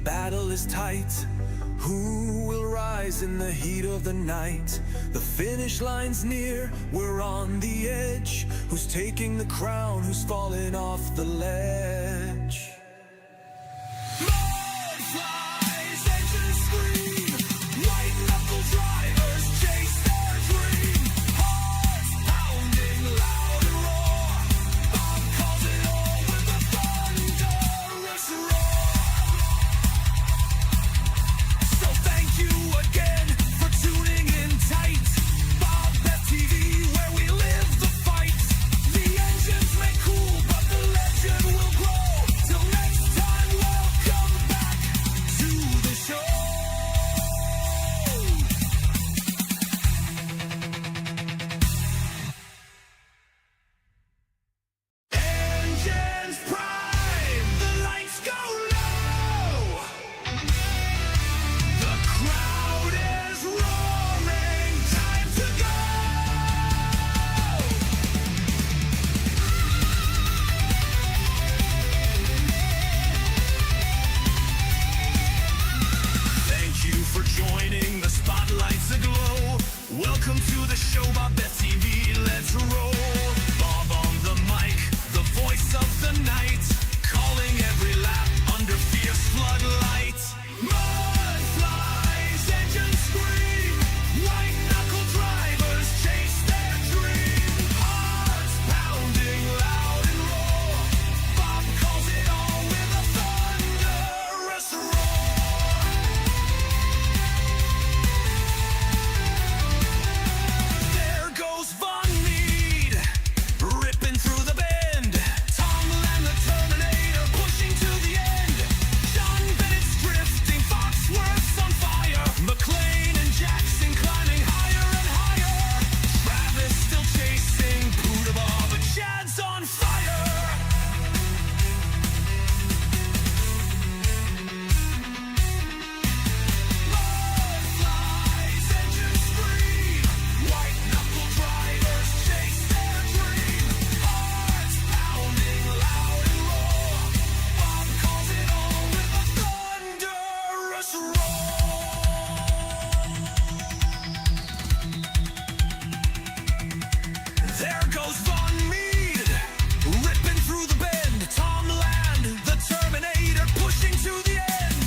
battle is tight. Who will rise in the heat of the night? The finish line's near, we're on the edge. Who's taking the crown? Who's falling off the ledge? Mud flies, engines scream. White knuckle drivers chase their dream. Hearts pounding, loud and roar. Bob calls it all with a thunderous roar. So thank you again for tuning in tight. BobbethTV, where we live the fight. The engines may cool, but the legend will grow. Till next time, welcome back to the show. Engines prime, the lights go low. The crowd is roaring, time to go. Thank you for joining, the spotlight's aglow. Welcome to the show, BobbethTV, let's roll. Bob on the mic, the voice of the night, calling every lap under fierce floodlights. Mud flies, engines scream. White knuckle drivers chase their dream. Hearts pounding, loud and roar. Bob calls it all with a thunderous roar. There goes Von Mead, ripping through the bend. Tomlin the Terminator, pushing to the end. John Bennett's drifting, Foxworth's on fire. McLean and Jackson climbing higher and higher. Travis still chasing Poudabah, but Chad's on fire. Mud flies, engines scream. White knuckle drivers chase their dream. Hearts pounding, loud and roar. Bob calls it all with a thunderous roar. There goes Von Mead, ripping through the bend. Tom Land, the Terminator, pushing to the end.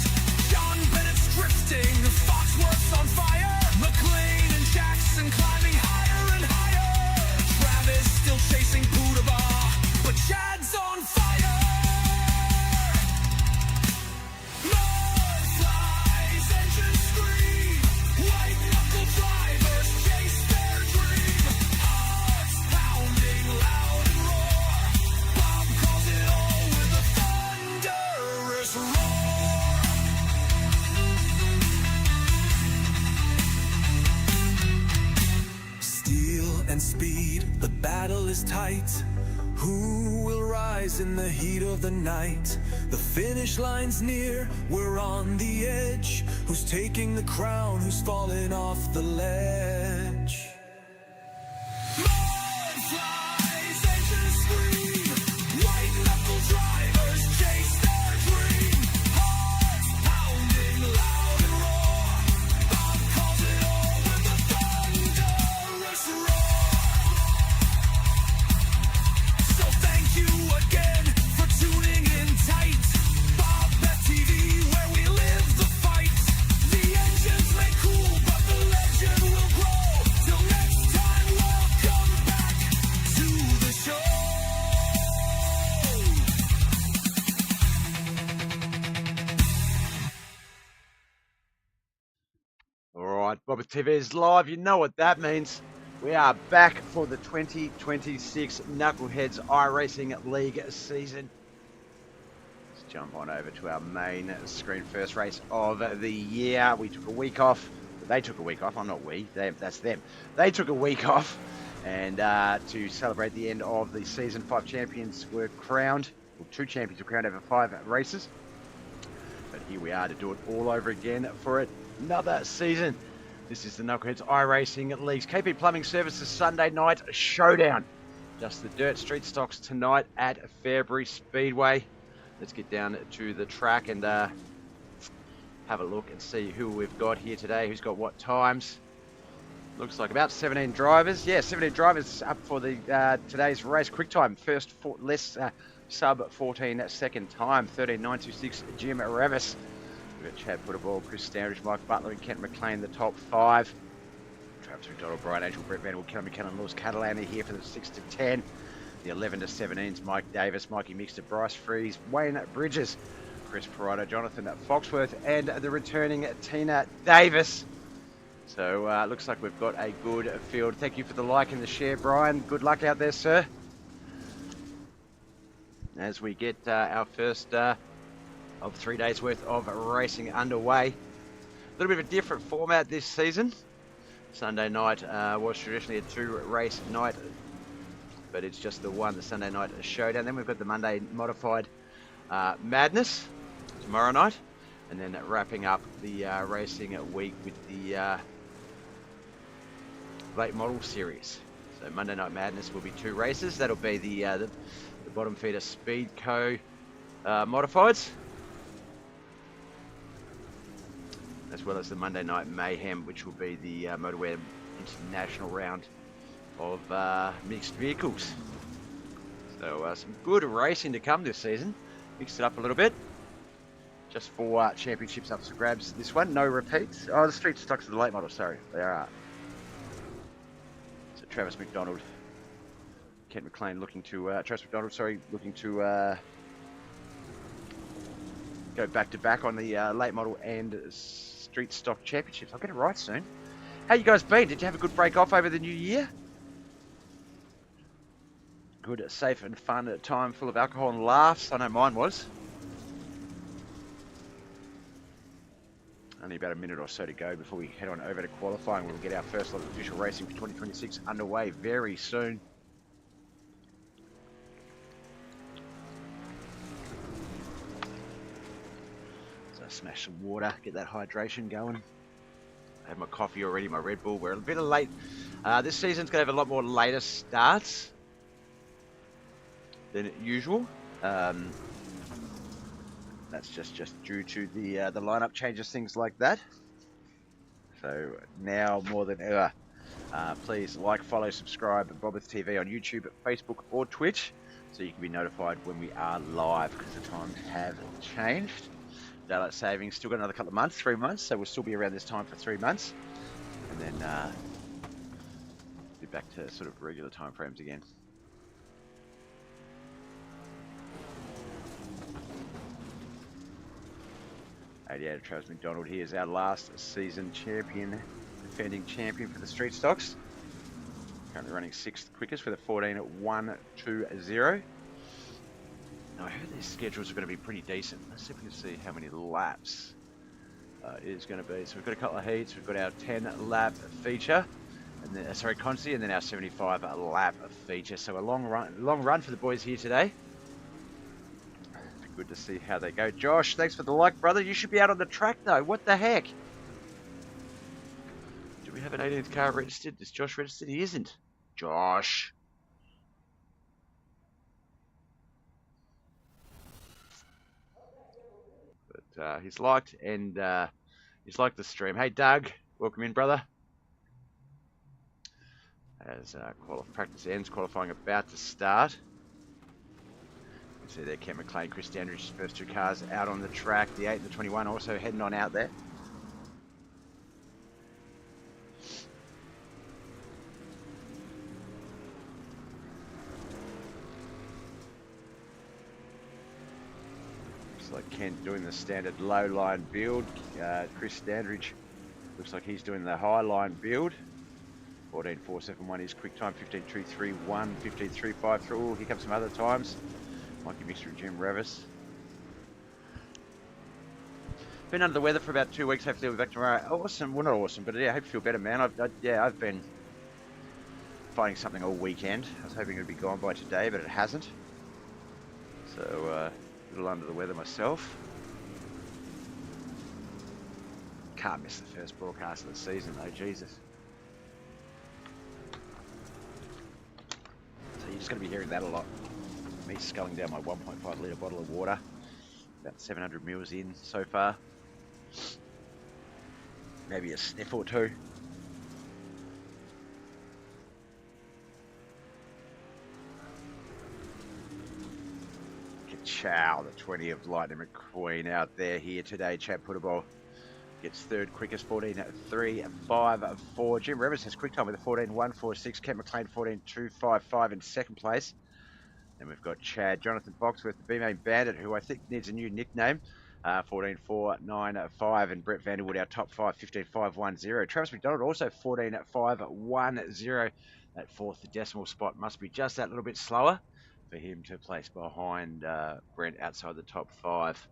John Bennett's drifting, Foxworth's on fire. McLean and Jackson climbing higher and higher. Travis still chasing Poudabah, but Chad's on fire. Mud flies, engines scream. White knuckle drivers chase their dream. Hearts pounding, loud and roar. Bob calls it all with a thunderous roar. Steel and speed, the battle is tight. Who will rise in the heat of the night? The finish line's near, we're on the edge. Who's taking the crown? Who's falling off the ledge? Mud flies, engines scream. White knuckle drivers chase their dream. Hearts pounding, loud and roar. Bob calls it all with a thunderous roar. So thank you again for tuning in tight. BobbethTV, where we live the fight. The engines may cool, but the legend will grow. Till next time, welcome back to the show. Alright, BobbethTV is live. You know what that means. We are back for the 2026 Knuckleheadz iRacing League season. Let's jump on over to our main screen. First race of the year. We took a week off. They took a week off. I'm not we. That's them. They took a week off. And to celebrate the end of the season, 5 champions were crowned. Well, 2 champions were crowned over 5 races. But here we are to do it all over again for another season. This is the Knuckleheadz iRacing League's KP Plumbing Services Sunday night showdown. Just the dirt street stocks tonight at Fairbury Speedway. Let's get down to the track and have a look and see who we've got here today, who's got what times. Looks like about 17 drivers. Yeah, 17 drivers up for the today's race. Quick time, first sub 14 second time, 13.926 Jim Revis. We've got Chad Putterball, Chris Standridge, Mike Butler and Kent McLean, the top 5. Travis McDonald, Brian Angel, Brett Vanderbilt, Kellen McKinnon, Lewis Catalan are here for the 6 to 10. The 11 to 17s, Mike Davis, Mikey Mixter, Bryce Freeze, Wayne Bridges, Chris Parado, Jonathan Foxworth, and the returning Tina Davis. So looks like we've got a good field. Thank you for the like and the share, Brian. Good luck out there, sir. As we get our first of 3 days worth of racing underway. A little bit of a different format this season. Sunday night was traditionally a 2-race night, but it's just the one, the Sunday night showdown. Then we've got the Monday modified madness tomorrow night, and then wrapping up the racing week with the late model series. So Monday night madness will be 2 races. That'll be the bottom feeder Speed Co modifieds, as well as the Monday night mayhem, which will be the Motorware International round of mixed vehicles. So some good racing to come this season. Mixed it up a little bit. Just 4 championships up for grabs this one. No repeats. Oh, the street stocks of the late model, sorry. There are. So Travis McDonald, Kent McLean looking to, Travis McDonald, sorry, looking to go back to back on the late model and street stock championships. I'll get it right soon. How you guys been? Did you have a good break off over the new year? Good, safe and fun time full of alcohol and laughs. I know mine was. Only about a minute or so to go before we head on over to qualifying. We'll get our first lot of official racing for 2026 underway very soon. So smash some water, get that hydration going. I have my coffee already, my Red Bull. We're a bit late. This season's going to have a lot more later starts than usual. That's just due to the lineup changes, things like that. So now more than ever, please like, follow, subscribe BobbethTV on YouTube, Facebook or Twitch, so you can be notified when we are live, because the times have changed. Daylight savings still got another couple of months, 3 months, so we'll still be around this time for 3 months, and then be back to sort of regular time frames again. Travis McDonald here is our last season champion, defending champion for the street stocks. Currently running 6th quickest with a 14.120. Now I heard these schedules are going to be pretty decent. Let's see if we can see how many laps it is going to be. So we've got a couple of heats. We've got our 10-lap feature, and then Consi, and then our 75-lap feature. So a long run for the boys here today. Good to see how they go. Josh, thanks for the like, brother. You should be out on the track, though. What the heck? Do we have an 18th car registered? Is Josh registered? He isn't. Josh. But he's liked, and he's liked the stream. Hey, Doug. Welcome in, brother. As practice ends, qualifying about to start. See there, Kent McLean, Chris Standridge's first 2 cars out on the track. The 8 and the 21 also heading on out there. Looks like Kent doing the standard low line build. Chris Standridge looks like he's doing the high line build. 14.471 is quick time, 15.231, 15.353. Oh, here comes some other times. Mikey Mixter and Jim Revis. Been under the weather for about 2 weeks. Hopefully we'll be back tomorrow. Awesome. Well, not awesome, but yeah, I hope you feel better, man. I've been fighting something all weekend. I was hoping it would be gone by today, but it hasn't. So, a little under the weather myself. Can't miss the first broadcast of the season, though. Jesus. So you're just going to be hearing that a lot. Me sculling down my 1.5 litre bottle of water. About 700 mils in so far. Maybe a sniff or two. Chow, the 20 of Lightning McQueen out there here today. Chad Puttable gets third quickest, 14.354. Jim Rivers has quick time with a 14.146. Kent McLean 14.255 in second place. Then we've got Chad Jonathan Foxworth, the B-Main Bandit, who I think needs a new nickname. 14.495, and Brett Vanderwood, our top five, 15.510. Travis McDonald also 14.510. That fourth decimal spot must be just that little bit slower for him to place behind Brent outside the top five.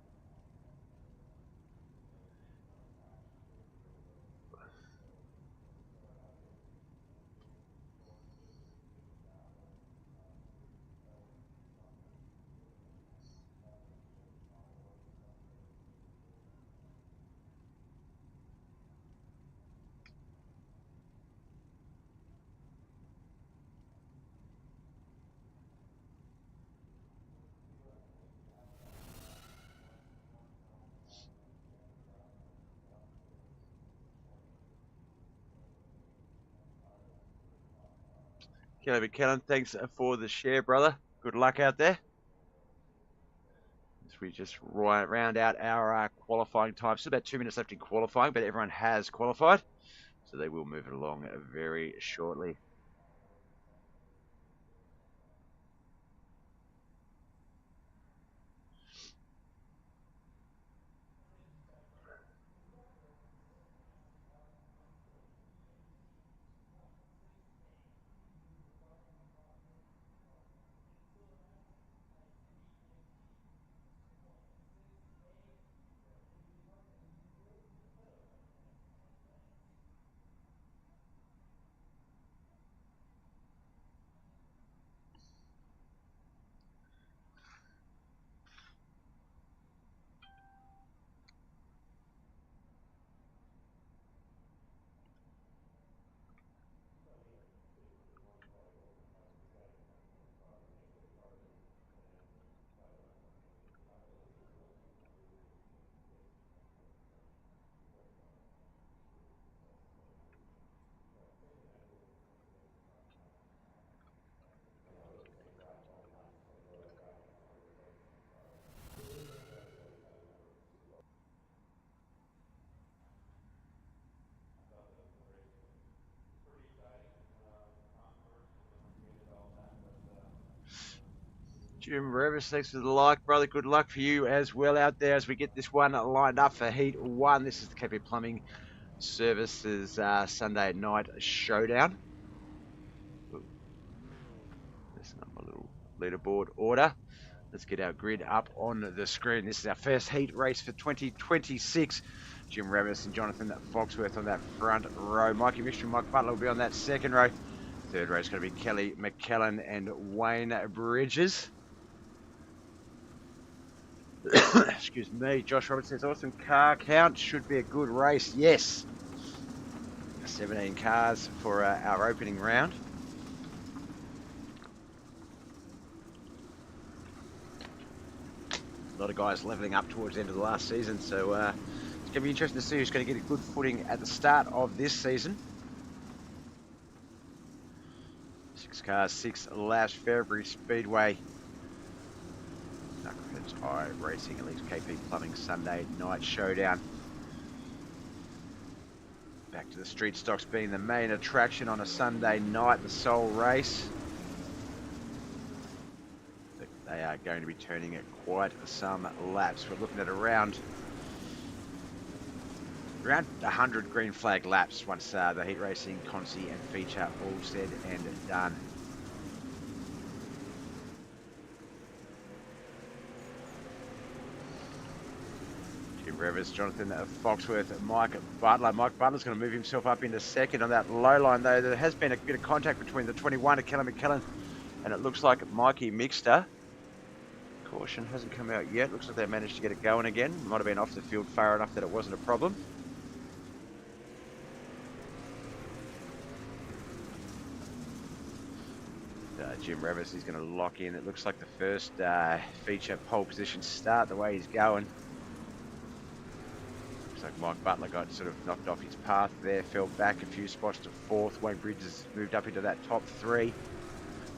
Kelly McKellen, thanks for the share, brother. Good luck out there. As we just round out our qualifying time. Still about 2 minutes left in qualifying, but everyone has qualified. So they will move it along very shortly. Jim Rivers, thanks for the like, brother. Good luck for you as well out there as we get this one lined up for Heat 1. This is the KP Plumbing Services Sunday night showdown. That's not my little leaderboard order. Let's get our grid up on the screen. This is our first heat race for 2026. Jim Rivers and Jonathan Foxworth on that front row. Mikey Mixture and Mike Butler will be on that second row. Third row is going to be Kelly McKellen and Wayne Bridges. Excuse me. Josh Roberts says, awesome car count. Should be a good race. Yes. 17 cars for our opening round. A lot of guys levelling up towards the end of the last season, so it's going to be interesting to see who's going to get a good footing at the start of this season. 6 cars, 6 laps, Fairbury Speedway. Knuckleheadz iRacing, at least KP Plumbing Sunday night showdown. Back to the street stocks being the main attraction on a Sunday night, the sole race. They are going to be turning it quite some laps. We're looking at around 100 green flag laps once the heat racing, consi and feature all said and done. Jim Rivers, Jonathan Foxworth, Mike Butler. Mike Butler's going to move himself up into second on that low line, though. There has been a bit of contact between the 21 of Kelly McKellen, and it looks like Mikey Mixter. Caution hasn't come out yet. Looks like they managed to get it going again. Might have been off the field far enough that it wasn't a problem. Jim Rivers is going to lock in. It looks like the first feature pole position start the way he's going. Looks like Mike Butler got sort of knocked off his path there, fell back a few spots to 4th. Wayne Bridges moved up into that top 3.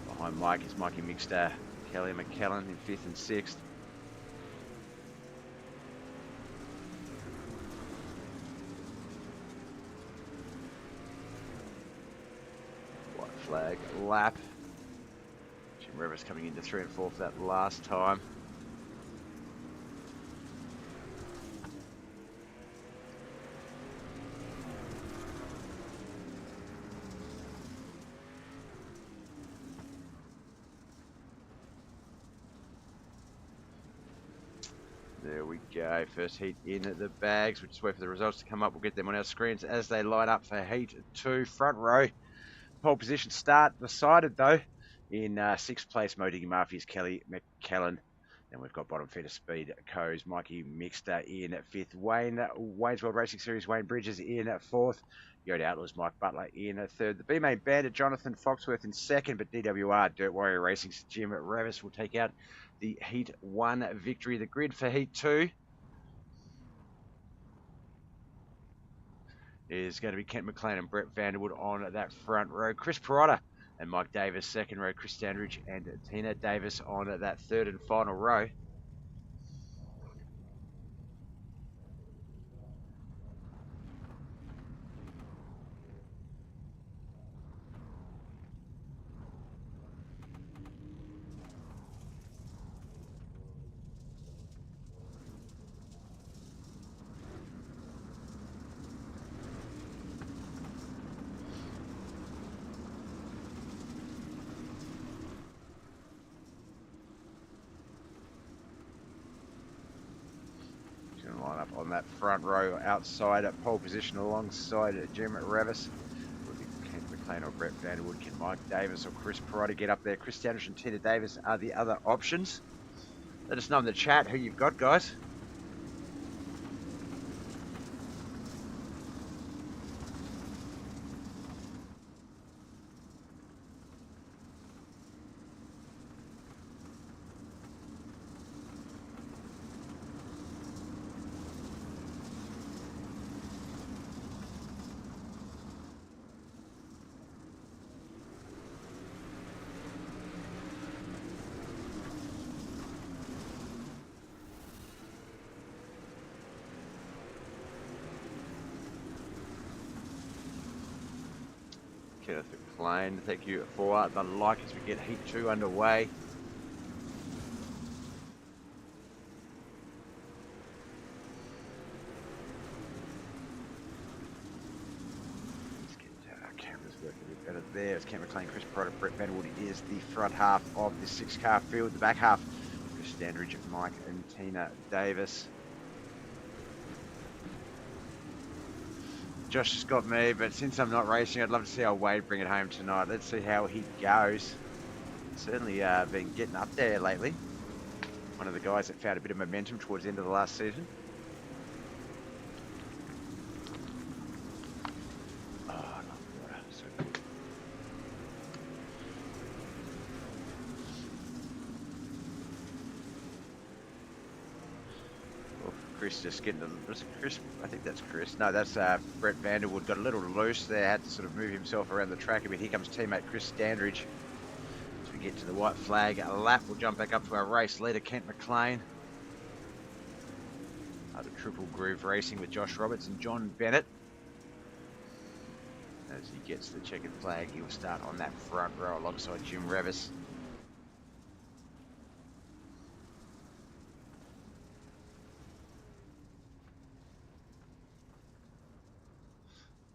Behind Mike is Mikey Mixter, Kelly McKellen in 5th and 6th. White flag lap. Jim Rivers coming into 3 and 4 for that last time. There we go. First heat in the bags. We'll just wait for the results to come up. We'll get them on our screens as they line up for heat 2. Front row. Pole position start decided though. In 6th place, Modig Murphy's Kelly McKellen. Then we've got bottom feeder speed Co's Mikey Mixter in 5th. Wayne's World Racing Series Wayne Bridges in 4th. Yoda Outlaws Mike Butler in 3rd. The B-Main Bandit Jonathan Foxworth in 2nd, but DWR Dirt Warrior Racing's Jim Revis will take out the Heat 1 victory. The grid for Heat 2 is going to be Kent McLean and Brett Vanderwood on that front row. Chris Perotta and Mike Davis, 2nd row. Chris Standridge and Tina Davis on that 3rd and final row. Line up on that front row outside at pole position alongside Jim Revis. Would be Kent McLean or Brett Vanderwood. Can Mike Davis or Chris Perotta get up there? Chris Standish and Tina Davis are the other options. Let us know in the chat who you've got, guys. Kenneth McLean, thank you for the like as we get Heat 2 underway. Let's get our cameras working a bit better there. It's Kent McLean, Chris Perotta, Brett Vanderwood is the front half of the 6-car field. The back half, Chris Standridge, Mike and Tina Davis. Josh has got me, but since I'm not racing, I'd love to see how Wade bring it home tonight. Let's see how he goes. Certainly been getting up there lately. One of the guys that found a bit of momentum towards the end of the last season. Oh, I love water. So good. Chris just getting was it Chris? I think that's Chris. No, that's Brett Vanderwood. Got a little loose there, had to sort of move himself around the track a bit. Here comes teammate Chris Standridge. As we get to the white flag lap, we'll jump back up to our race leader, Kent McLean. The Triple Groove Racing with Josh Roberts and John Bennett. As he gets the checkered flag, he will start on that front row alongside Jim Revis.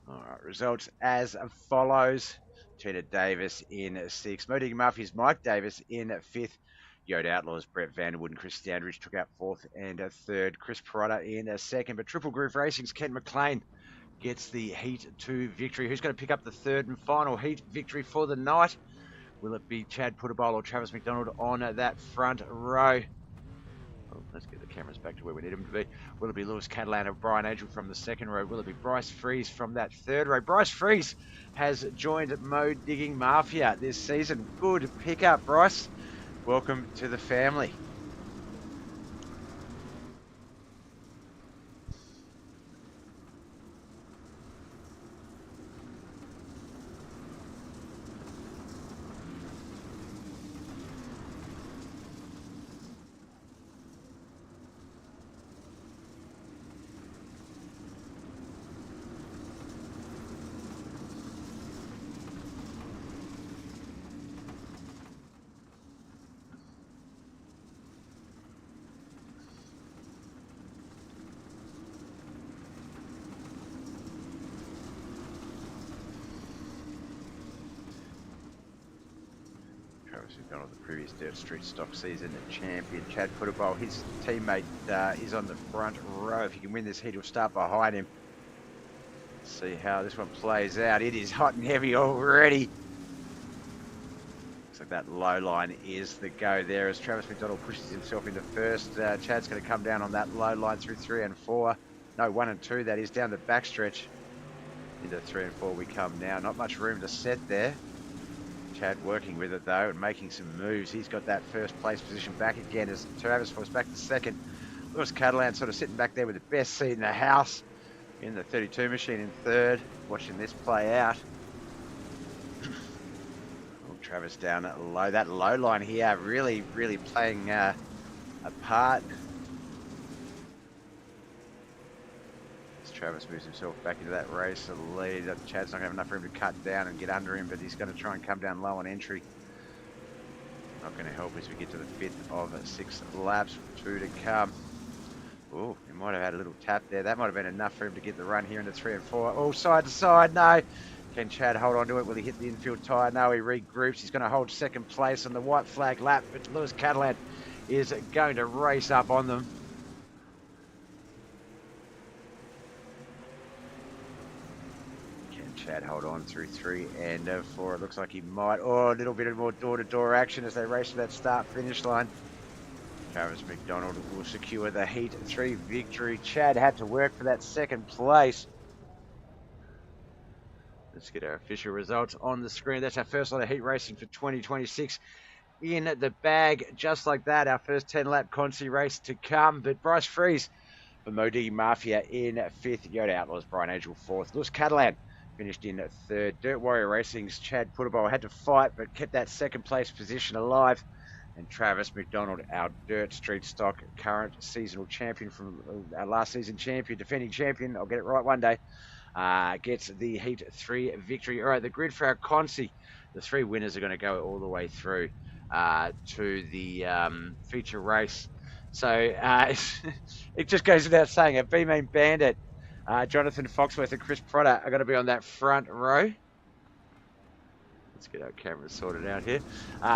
Alright, results as follows. Tina Davis in 6th. Modig Murphy's Mike Davis in 5th. Yoda Outlaws Brett Vanderwood and Chris Standridge took out 4th and 3rd. Chris Perotta in 2nd. But Triple Groove Racing's Kent McLean gets the Heat 2 victory. Who's going to pick up the 3rd and final Heat victory for the night? Will it be Chad Putterbowl or Travis McDonald on that front row? Oh, let's get the cameras back to where we need them to be. Will it be Lewis Catalan or Brian Angel from the 2nd row? Will it be Bryce Freeze from that 3rd row? Bryce Freeze has joined Mo Digging Mafia this season. Good pickup, Bryce. Welcome to the family. Travis McDonald, the previous Dirt Street Stock season champion. Chad Puttable, his teammate is on the front row. If he can win this heat, he'll start behind him. See how this one plays out. It is hot and heavy already. Looks like that low line is the go there as Travis McDonald pushes himself into first. Chad's going to come down on that low line through 3 and 4. No, 1 and 2, that is, down the backstretch. Into 3 and 4 we come now. Not much room to set there. Chad working with it though and making some moves. He's got that first place position back again as Travis falls back to second. Lewis Catalan sort of sitting back there with the best seat in the house in the 32 machine in third. Watching this play out. Travis down low. That low line here really playing a part. As Travis moves himself back into that race, the lead. Chad's not going to have enough room to cut down and get under him, but he's going to try and come down low on entry. Not going to help as we get to the 5th of 6 laps. 2 to come. Oh, he might have had a little tap there. That might have been enough for him to get the run here into 3 and 4. Oh, side to side. No. Can Chad hold on to it? Will he hit the infield tyre? No, he regroups. He's going to hold second place on the white flag lap, but Lewis Catalan is going to race up on them. Can Chad hold on through 3 and 4? It looks like he might. Oh, a little bit of more door-to-door action as they race to that start-finish line. Travis McDonald will secure the Heat 3 victory. Chad had to work for that second place. Let's get our official results on the screen. That's our first lot of heat racing for 2026 in the bag. Just like that, our first 10-lap Consi race to come. But Bryce Freeze for Modi Mafia in 5th. Yoda Outlaws, Brian Angel 4th. Lewis Catalan finished in 3rd. Dirt Warrior Racing's Chad Puttable had to fight, but kept that second place position alive. And Travis McDonald, our Dirt Street Stock current seasonal champion from our last season champion, defending champion, I'll get it right one day, gets the Heat 3 victory. All right, the grid for our Consi. The 3 winners are going to go all the way through to the feature race. So it just goes without saying, a B-Main Bandit, Jonathan Foxworth and Chris Protter are going to be on that front row. Let's get our cameras sorted out here.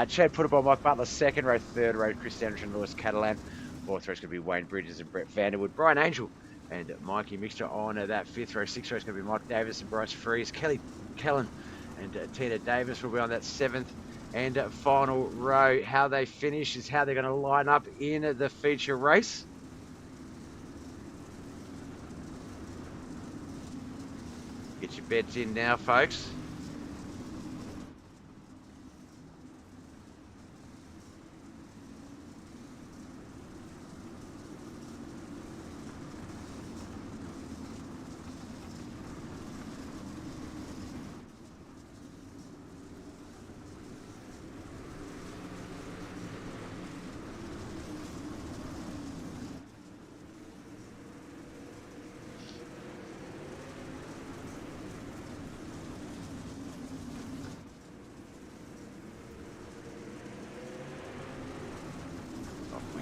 Chad Puttable, Mike Butler, 2nd row. 3rd row, Chris Anderson, Lewis Catalan. 4th row is going to be Wayne Bridges and Brett Vanderwood. Brian Angel and Mikey Mixture on that 5th row. 6th row is going to be Mike Davis and Bryce Freeze. Kelly Kellen and Tina Davis will be on that 7th and final row. How they finish is how they're going to line up in the feature race. Get your bets in now, folks.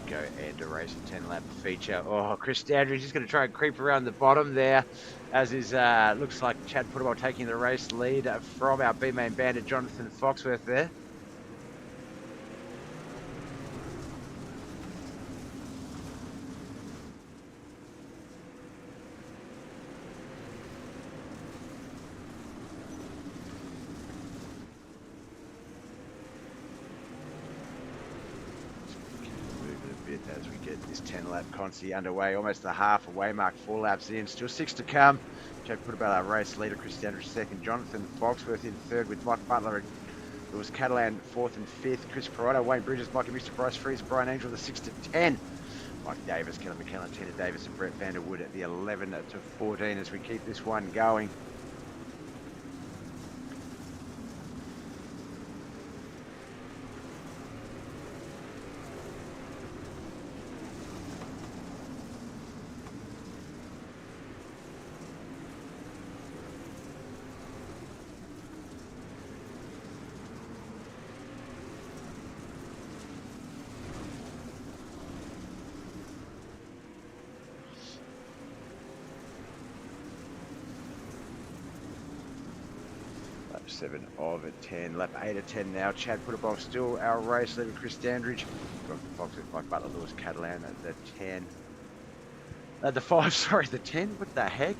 Go and a race a 10-lap feature. Oh, Chris Andrews is going to try and creep around the bottom there, as is looks like Chad Puttable taking the race lead from our B-Main Bandit Jonathan Foxworth there. As we get this 10-lap Consi underway, almost the half-away mark, 4 laps in, still 6 to come. Chad Puttable, our race leader, Chris Andrews 2nd, Jonathan Foxworth in 3rd with Mike Butler and Lewis Catalan 4th and 5th, Chris Perotto, Wayne Bridges, Mikey Mr. Bryce Freeze, Brian Angel the 6 to 10, Mike Davis, Kelly McKellen, Tina Davis and Brett Vanderwood at the 11 to 14 as we keep this one going. 7 of 10. Lap 8 of 10 now. Chad Putterbox still our race leader. Chris Dandridge. Jonathan Fox with Mike Butler, Lewis Catalan at the 10. The 5, sorry, the 10. What the heck?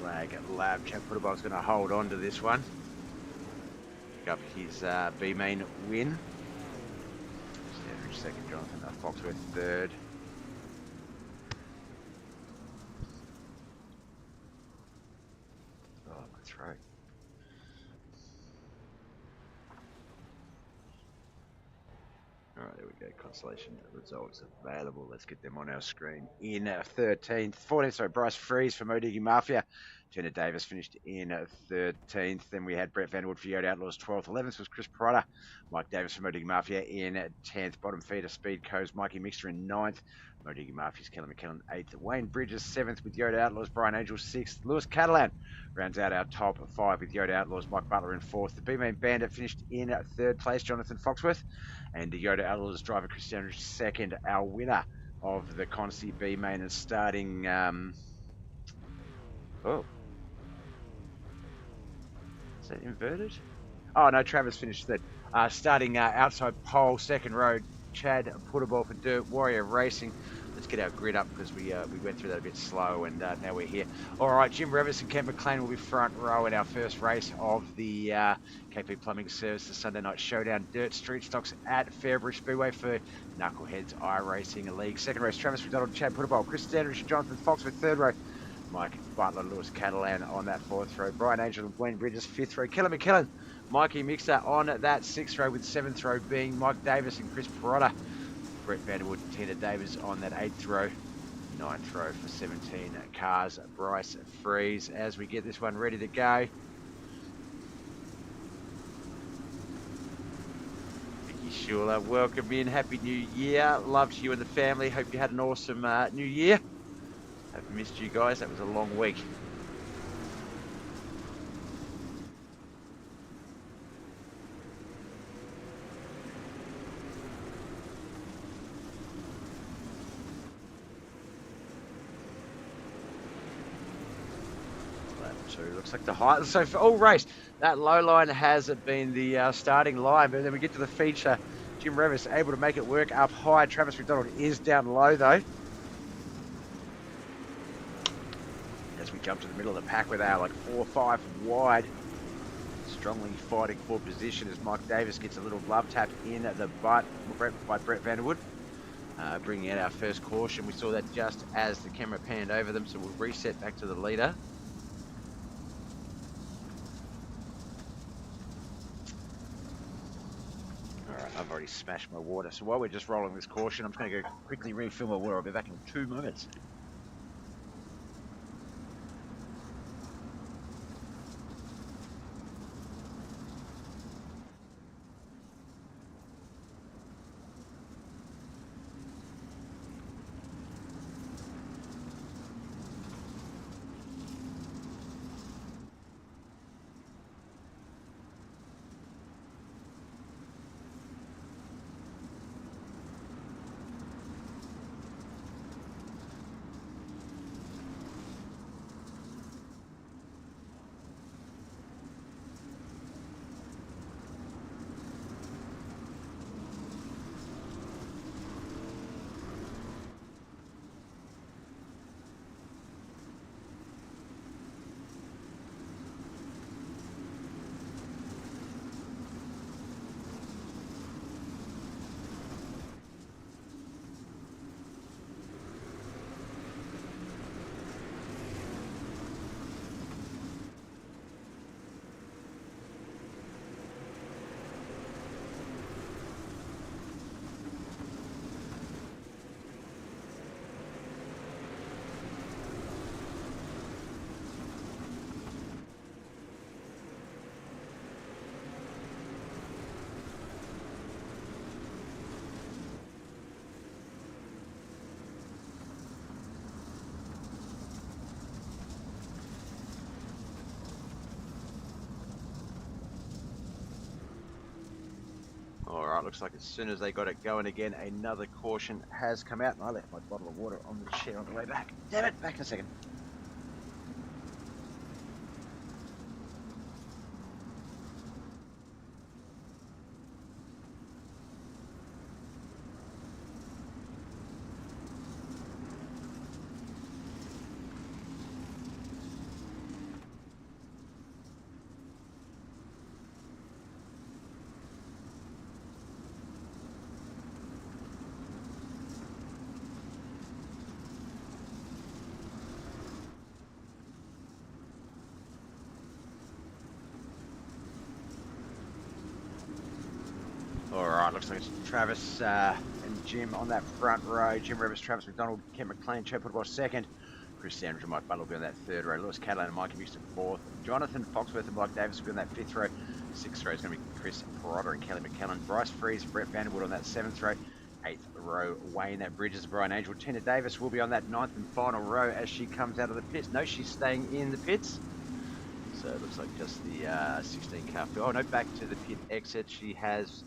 Flag at lab. Chad Putterbog's going to hold on to this one. Pick up his B main win. Standridge second, Jonathan Foxworth third. Oh, my throat. Alright, there we go. Consolation results available. Let's get them on our screen. In 13th, 14th, sorry, Bryce Freeze for Modigi Mafia. Jenna Davis finished in 13th. Then we had Brett Vanderwood for Yoda Outlaws 12th. 11th was Chris Perotta. Mike Davis for Modigi Mafia in 10th. Bottom feeder Speed Co's Mikey Mixter in 9th. Modigi Mafia's Kelly McKellen 8th. Wayne Bridges 7th with Yoda Outlaws. Brian Angel 6th. Lewis Catalan rounds out our top 5 with Yoda Outlaws. Mike Butler in 4th. The B-Main Bandit finished in 3rd place. Jonathan Foxworth. And the Yoda Outlaws driver Christian second. Our winner of the Consey B-Main is starting... Oh. Is that inverted? Oh, no, Travis finished third. Starting outside pole, second row, Chad Putterball for Dirt Warrior Racing. Let's get our grid up because we went through that a bit slow and now we're here. All right, Jim Revis and Kent McLean will be front row in our first race of the KP Plumbing Services Sunday Night Showdown Dirt Street Stocks at Fairbury Speedway for Knuckleheadz iRacing League. Second race, Travis McDonald, Chad Putterball, Chris Standridge and Jonathan Fox for third row. Mike Butler, Lewis Catalan on that fourth row. Brian Angel and Wayne Bridges, fifth row. Kelly McKellen, Mikey Mixer on that sixth row, with seventh row being Mike Davis and Chris Perotta. Brett Vanderwood and Tina Davis on that eighth row. Ninth row for 17 cars. Bryce Freeze as we get this one ready to go. Vicky Schuler, welcome in. Happy New Year. Love to you and the family. Hope you had an awesome New Year. I've missed you guys. That was a long week. Lap 2 looks like the height. So for all race, that low line has been the starting line, but then we get to the feature. Jim Revis able to make it work up high. Travis McDonald is down low though. As we jump to the middle of the pack with our like 4 or 5 wide, strongly fighting for position as Mike Davis gets a little love tap in the butt by Brett Vanderwood, bringing out our first caution. We saw that just as the camera panned over them, so we'll reset back to the leader. Alright, I've already smashed my water, so while we're just rolling this caution, I'm just going to go quickly refill my water. I'll be back in 2 minutes. Alright, looks like as soon as they got it going again, another caution has come out. And I left my bottle of water on the chair on the way back. Damn it, back in a second. Alright, looks like it's Travis and Jim on that front row. Jim Rivers, Travis McDonald, Kent McLean, Chad Putterboss second. Chris Sandridge and Mike Butler will be on that third row. Lewis Catalan and Mike Houston fourth. Jonathan Foxworth and Mike Davis will be on that fifth row. Sixth row is going to be Chris Perotta and Kelly McKellen. Bryce Freeze, Brett Vanderwood on that seventh row. Eighth row, Wayne Bridges and Brian Angel. Tina Davis will be on that ninth and final row as she comes out of the pits. No, she's staying in the pits. So it looks like just the 16 car. Oh no, back to the pit exit. She has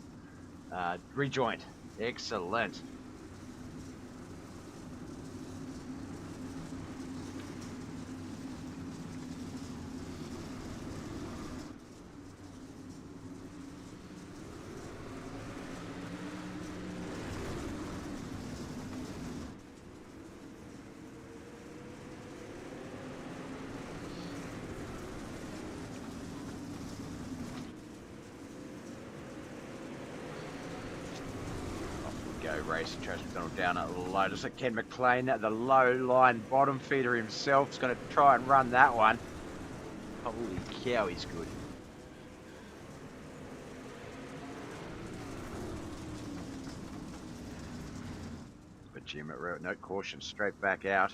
rejoined. Excellent. Race Travis McDonald down at low. Looks like Ken McLean, the low line bottom feeder himself, is going to try and run that one. Holy cow, he's good. But Jim at no caution, straight back out.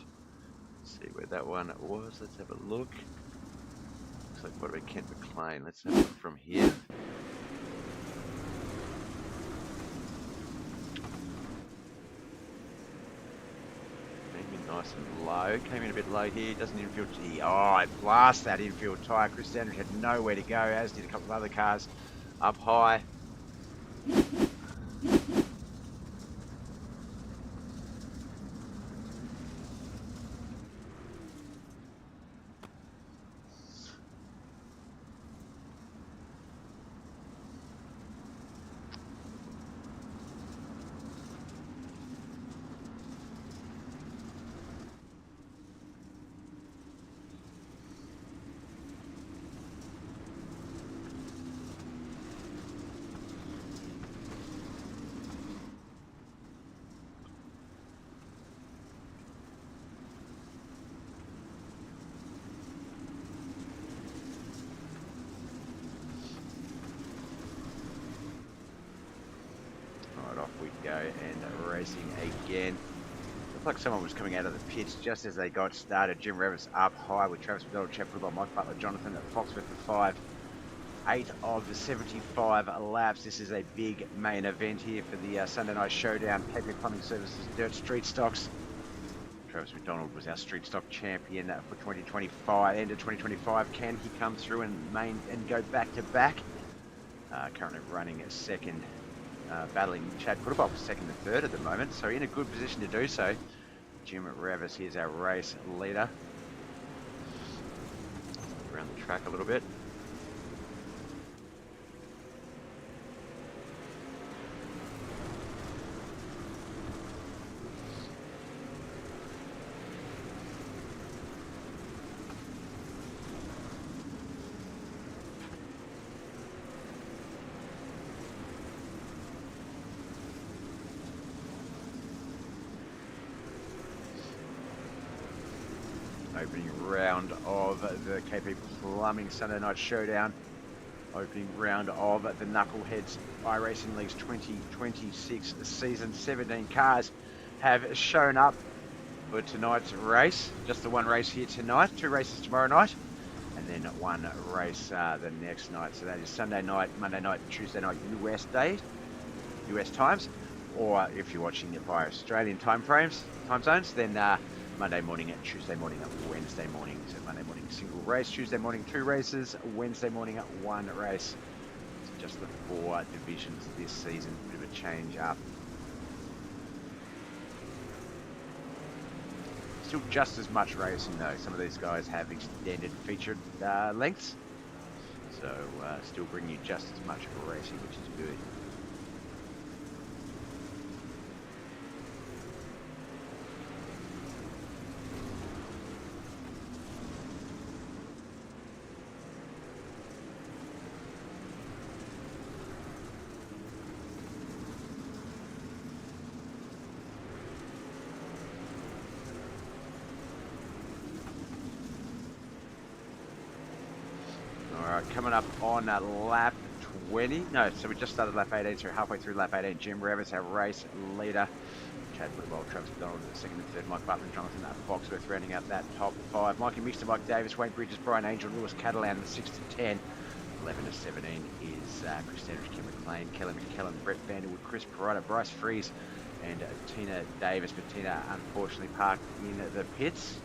Let's see where that one was. Let's have a look. Looks like what about Kent McLean? Let's have a look from here. Nice and low. Came in a bit low here. Doesn't infield. Oh, I blast that infield tyre. Chris Sandridge had nowhere to go, as did a couple of other cars up high. We go and racing again. Looked like someone was coming out of the pits just as they got started. Jim Revis up high with Travis McDonald, Chad Putterboss, Mike Butler, Jonathan at Foxworth for 8 of the 75 laps. This is a big main event here for the Sunday Night Showdown. KP Plumbing Services Dirt Street Stocks. Travis McDonald was our street stock champion for 2025. End of 2025. Can he come through and go back to back? Currently running second. Battling Chad Putterboss second and third at the moment, so in a good position to do so. Jim Ravis, here's our race leader. Around the track a little bit. Opening round of the KP Plumbing Sunday Night Showdown. Opening round of the Knuckleheadz iRacing League's 2026 season. 17 cars have shown up for tonight's race. Just the one race here tonight. 2 races tomorrow night. And then 1 race the next night. So that is Sunday night, Monday night, Tuesday night US day, US times. Or if you're watching it via Australian time zones, then Monday morning and Tuesday morning and Wednesday morning. So Monday morning single race, Tuesday morning 2 races, Wednesday morning 1 race. So just the 4 divisions this season. Bit of a change up. Still just as much racing though. Some of these guys have extended featured lengths. So still bringing you just as much racing, which is good. Coming up on lap 20. No, so we just started lap 18, so we're halfway through lap 18. Jim Revis, our race leader. Chad Woodwell, Travis McDonald in the second and third. Mike Butler and Jonathan Foxworth rounding out that top 5. Mikey Mixter, Mike Davis, Wayne Bridges, Brian Angel, Lewis Catalan, the 6 to 10. 11 to 17 is Chris Sandridge, Kim McLean, Kelly McKellen, Brett Vanderwood, Chris Perrotto, Bryce Freeze, and Tina Davis. But Tina unfortunately parked in the pits.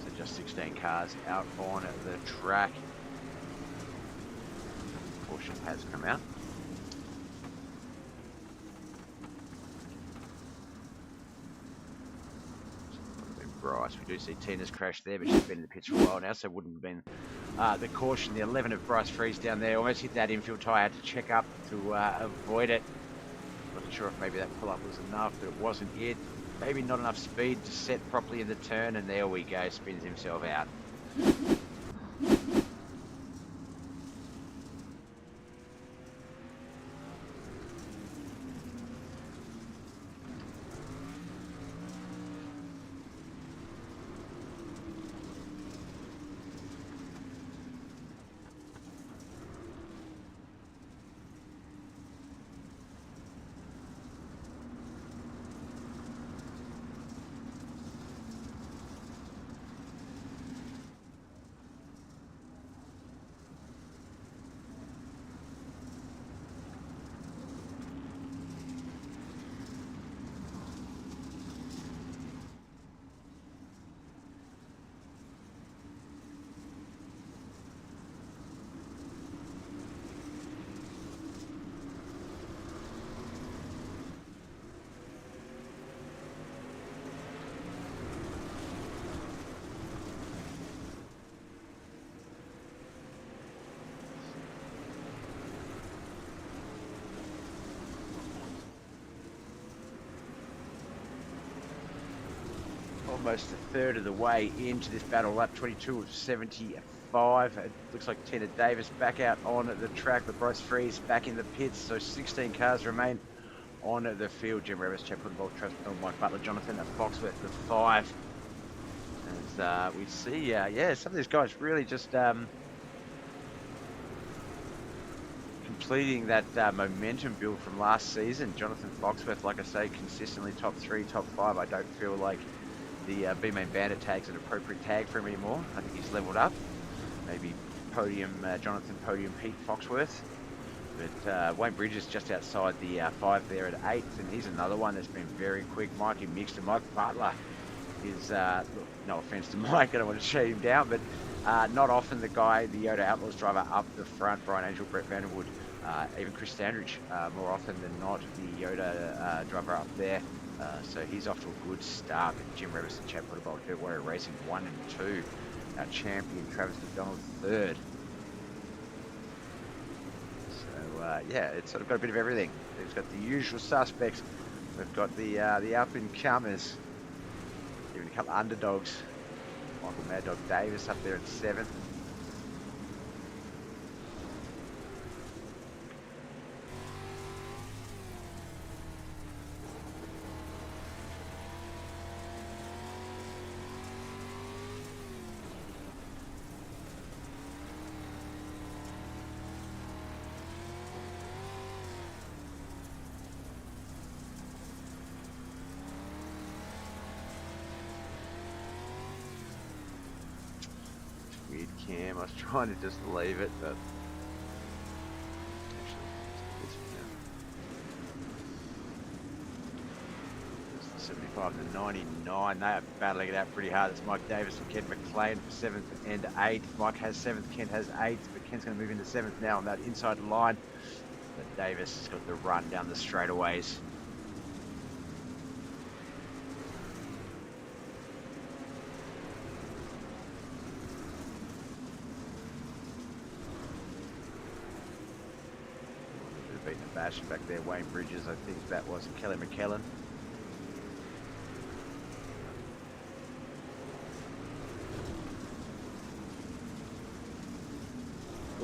So just 16 cars out on the track. Caution has come out. Bryce, we do see Tina's crashed there, but she's been in the pits for a while now, so it wouldn't have been the caution. The 11 of Bryce Freeze down there almost hit that infield tyre. Had to check up to avoid it. Wasn't sure if maybe that pull-up was enough, but it wasn't it. Maybe not enough speed to set properly in the turn, and there we go, spins himself out. Almost a third of the way into this battle, lap 22 of 75. It looks like Tina Davis back out on the track with Bryce Freeze back in the pits. So 16 cars remain on the field. Jim Revis, Chad Woodwell, Travis McDonald, Mike Butler, Jonathan Foxworth, the 5. As we see, yeah, some of these guys really just completing that momentum build from last season. Jonathan Foxworth, like I say, consistently top 3, top 5. I don't feel like the B-Main Bandit tag's an appropriate tag for him anymore. I think he's leveled up. Maybe podium Jonathan, podium Pete Foxworth. But Wayne Bridges just outside the 5 there at 8th, and he's another one that's been very quick. Mikey Mixter, Mike Butler is, look, no offense to Mike, I don't want to shoot him down, but not often the guy, the Yoda Outlaws driver up the front. Brian Angel, Brett Vanderwood, even Chris Sandridge, more often than not, the Yoda driver up there. So he's off to a good start. But Jim Revis and Chad Woodwell, Dirt Warrior Racing 1 and 2. Our champion Travis McDonald 3rd. So yeah, it's sort of got a bit of everything. We've got the usual suspects. We've got the up and comers. Even a couple of underdogs. Michael Mad Dog Davis up there at 7th. Weird cam, I was trying to just leave it, but actually, it's 75 to 99. They are battling it out pretty hard. It's Mike Davis and Ken McLean for 7th and 8th. Mike has 7th, Ken has 8th, but Ken's going to move into 7th now on that inside line. But Davis has got the run down the straightaways. Beating a bash back there. Wayne Bridges, I think that was, and Kelly McKellen.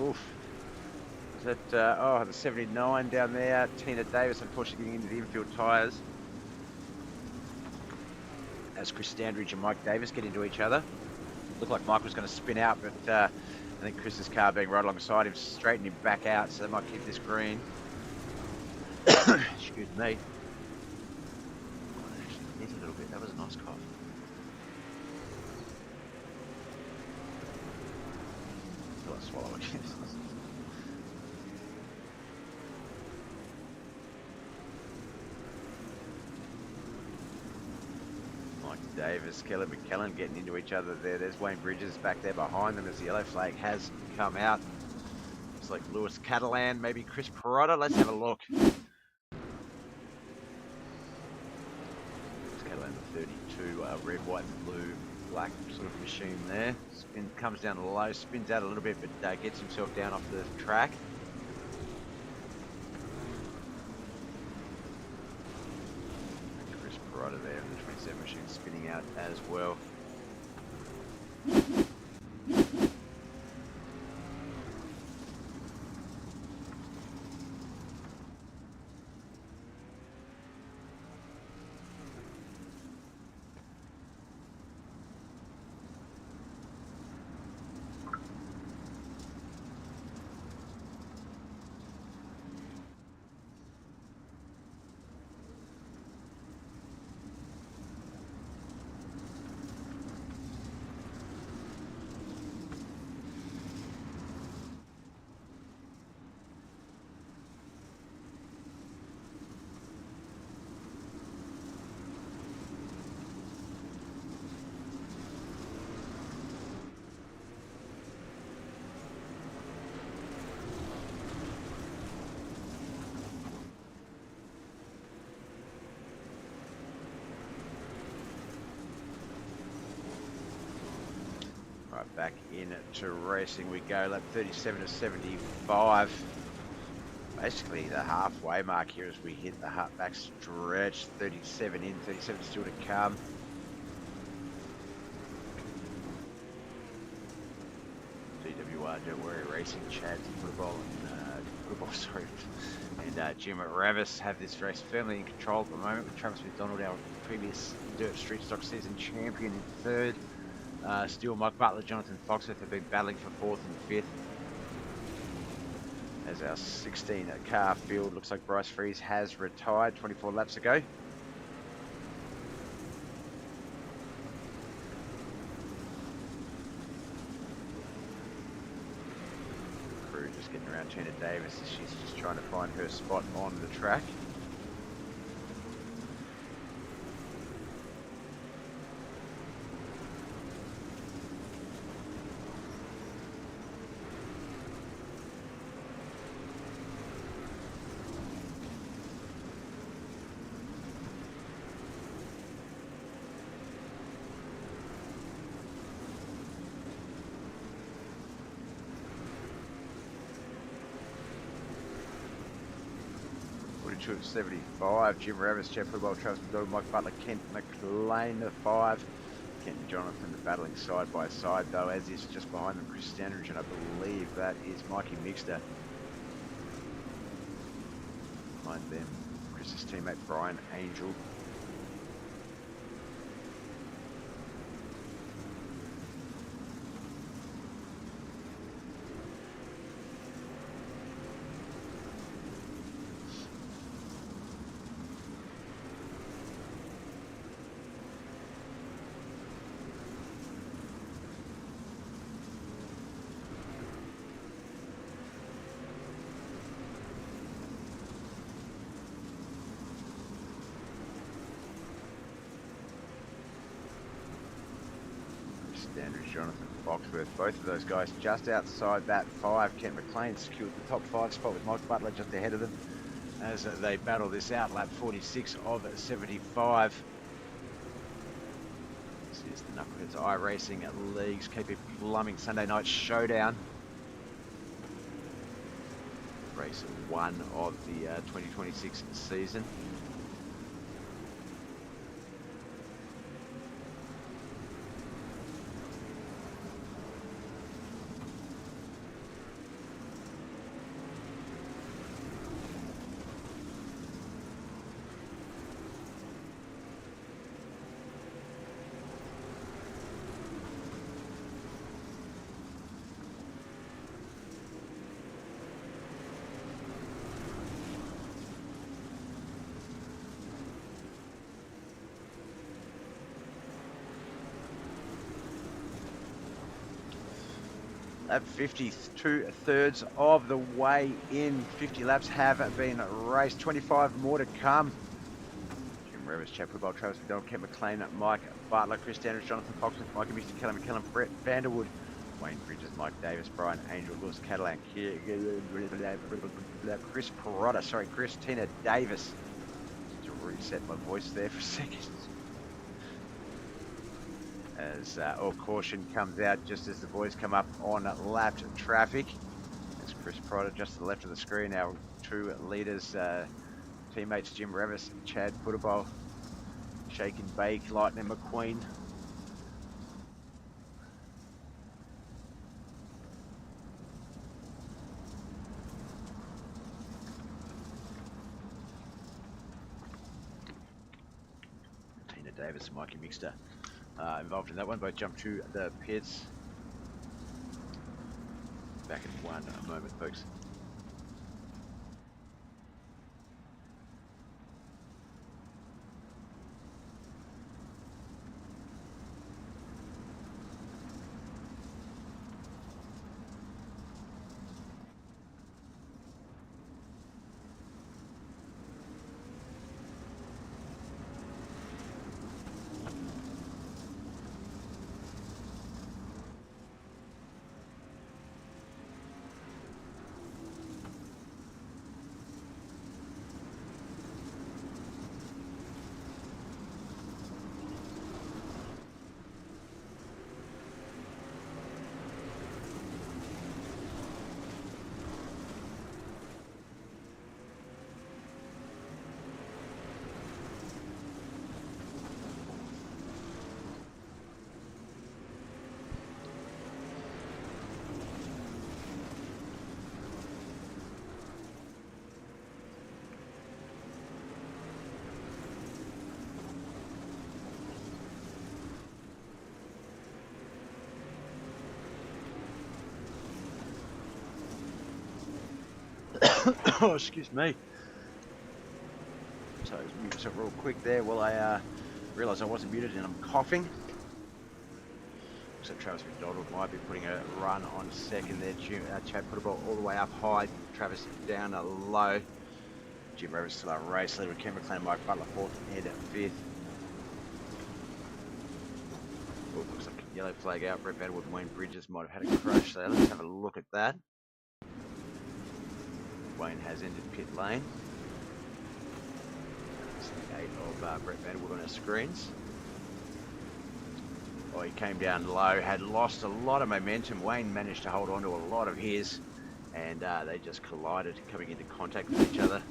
Oof. Is that, oh, the 79 down there. Tina Davis, unfortunately, getting into the infield tyres. As Chris Standridge and Mike Davis get into each other. Looked like Mike was going to spin out, but I think Chris's car being right alongside him straightened him back out, so they might keep this green. Excuse me. Oh, that actually hit a little bit. That was a nice cough. Until I swallow again. Mike Davis, Kelly McKellen getting into each other there. There's Wayne Bridges back there behind them as the yellow flag has come out. Looks like Lewis Catalan, maybe Chris Perotta. Let's have a look. Catalan, the 32, red, white, and blue, black sort of machine there. Spin comes down low, spins out a little bit, but gets himself down off the track. Chris Perotta there in the 27 machine spinning out as well. Right, back into racing we go, lap 37 to 75. Basically the halfway mark here as we hit the back stretch. 37 in, 37 still to come. GWR, Don't Worry Racing, Chad Football and Jim Ravis have this race firmly in control at the moment, with Travis McDonald, our previous Dirt Street Stock season champion, in third. Still Mike Butler, Jonathan Foxworth have been battling for 4th and 5th. As our 16 car field looks like Bryce Freeze has retired 24 laps ago. Crew just getting around Tina Davis as she's just trying to find her spot on the track. To 75, Jim Ravis, Jeff Football, Travis McDonald, Mike Butler, Kent McLean, the 5. Kent and Jonathan are battling side by side though, as is just behind them Chris Standridge, and I believe that is Mikey Mixter. Behind them, Chris's teammate Brian Angel. Andrews, Jonathan Foxworth. Both of those guys just outside that 5. Kent McLean secured the top 5 spot with Mike Butler just ahead of them as they battle this out. Lap 46 of 75. This is the Knuckleheadz iRacing Leagues. Keep it plumbing Sunday night showdown. Race 1 of the 2026 season. Lap 52 thirds of the way in. 50 laps have been raced. 25 more to come. Jim Rivers, Chad Football, Travis McDonald, Kent McLean, Mike Butler, Chris Andrews, Jonathan Foxworth, Mike Mr. Kelly McKellen, Brett Vanderwood, Wayne Bridges, Mike Davis, Brian Angel, Lewis Cadillac, Chris Perotta, sorry, Christina Davis. To reset my voice there for a second. As all caution comes out just as the boys come up on lapped traffic. As Chris Perotta just to the left of the screen, our 2 leaders, teammates Jim Revis, Chad Footerball, Shake and Bake, Lightning McQueen. Tina Davis and Mikey Mixter. Involved in that one, both jumped to the pits. Back in one moment, folks. Oh, excuse me. So I mute myself real quick there while I realised I wasn't muted and I'm coughing. Looks like Travis McDonald might be putting a run on second there. Chad put a ball all the way up high. Travis down low. Jim Rivers still our race leader with Ken McLean, Mike Butler 4th and 5th. Oh, looks like a yellow flag out. Brett Vanderwood and Wayne Bridges might have had a crash there. Let's have a look at that. Wayne has entered pit lane. That's the gate of Brett Vanderwood on our screens. Oh, he came down low, had lost a lot of momentum. Wayne managed to hold on to a lot of his, and they just collided, coming into contact with each other.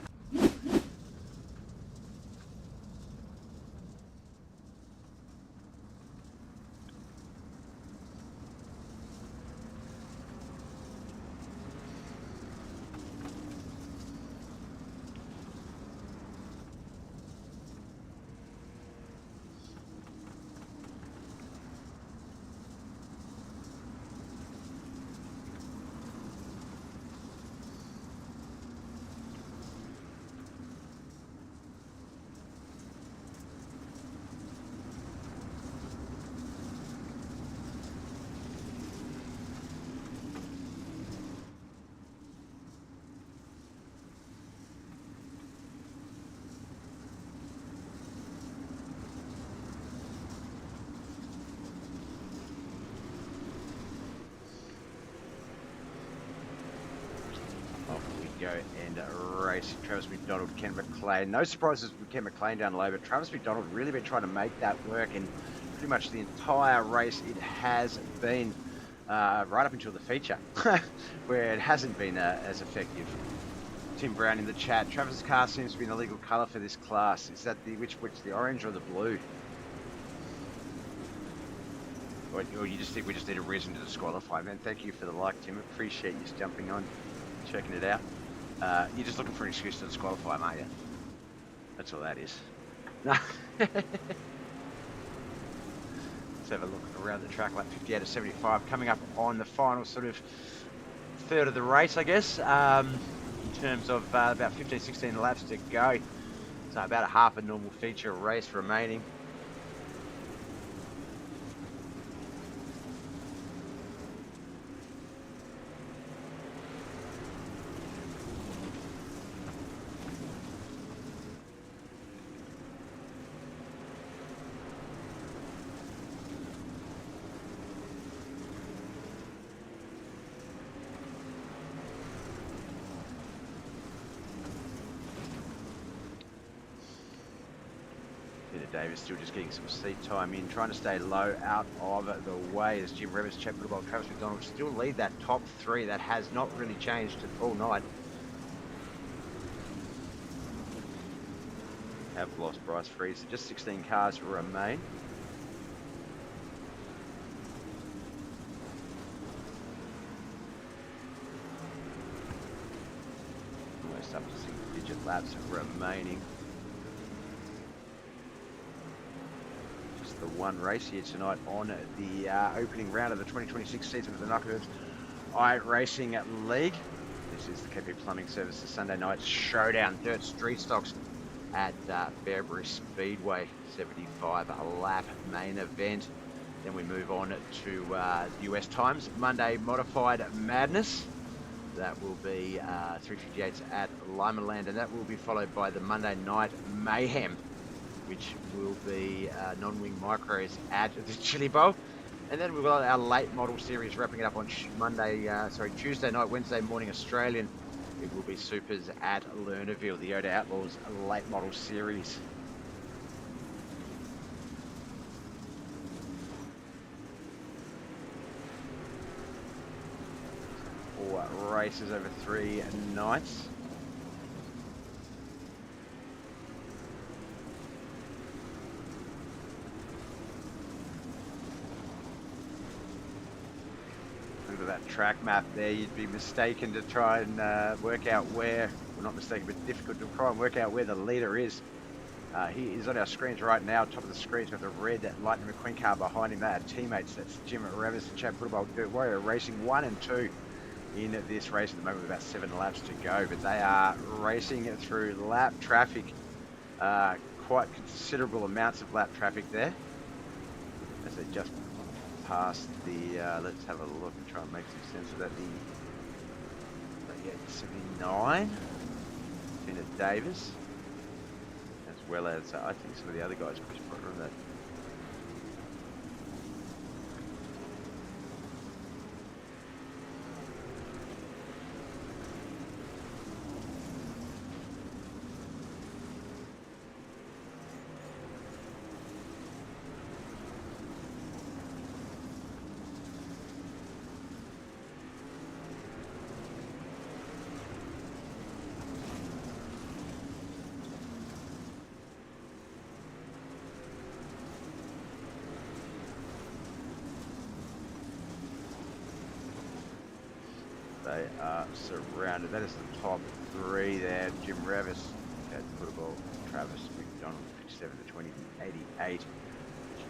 iRacing, Travis McDonald, Ken McLean. No surprises with Ken McLean down low, but Travis McDonald really been trying to make that work, and pretty much the entire race it has been right up until the feature, where it hasn't been as effective. Tim Brown in the chat. Travis's car seems to be an illegal colour for this class. Is that which, the orange or the blue? Or you just think we just need a reason to disqualify? Man, thank you for the like, Tim. Appreciate you jumping on, checking it out. You're just looking for an excuse to disqualify him, aren't you? That's all that is. No. Let's have a look around the track. Lap 58 of 75, coming up on the final sort of third of the race, I guess. In terms of about 15, 16 laps to go. So about a half a normal feature race remaining. Davis still just getting some seat time in, trying to stay low out of the way as Jim Revis, Chad Goodall, Travis McDonald still lead that top three. That has not really changed all night. Have lost Bryce Freeze, so just 16 cars remain. Almost up to single-digit laps remaining. The one race here tonight on the opening round of the 2026 season of the Knuckleheadz iRacing League. This is the KP Plumbing Services Sunday night showdown, dirt street stocks at Fairbury Speedway, 75 lap main event. Then we move on to US times, Monday modified madness. That will be 358s at Limaland, and that will be followed by the Monday night mayhem, which will be non-wing micros at the Chili Bowl. And then we've got our late model series wrapping it up on Tuesday night, Wednesday morning Australian. It will be Supers at Lernerville, the Yoda Outlaws late model series. 4 races over 3 nights. That track map there, you'd be mistaken to try and work out where, well, not mistaken, but difficult to try and work out where the leader is. He is on our screens right now. Top of the screens with the red Lightning McQueen car behind him. They are teammates. That's Jim Revis and Chad Goodall, Dirt Warrior Racing 1 and 2 in this race at the moment with about 7 laps to go. But they are racing through lap traffic. Quite considerable amounts of lap traffic there as they just past the, let's have a look and try and make some sense of that. The 79, Tina Davis, as well as I think some of the other guys Chris Potter on that. They are surrounded. That is the top 3 there. Jim Revis, Chad Goodall, Travis McDonald, 57 to 20, 88. You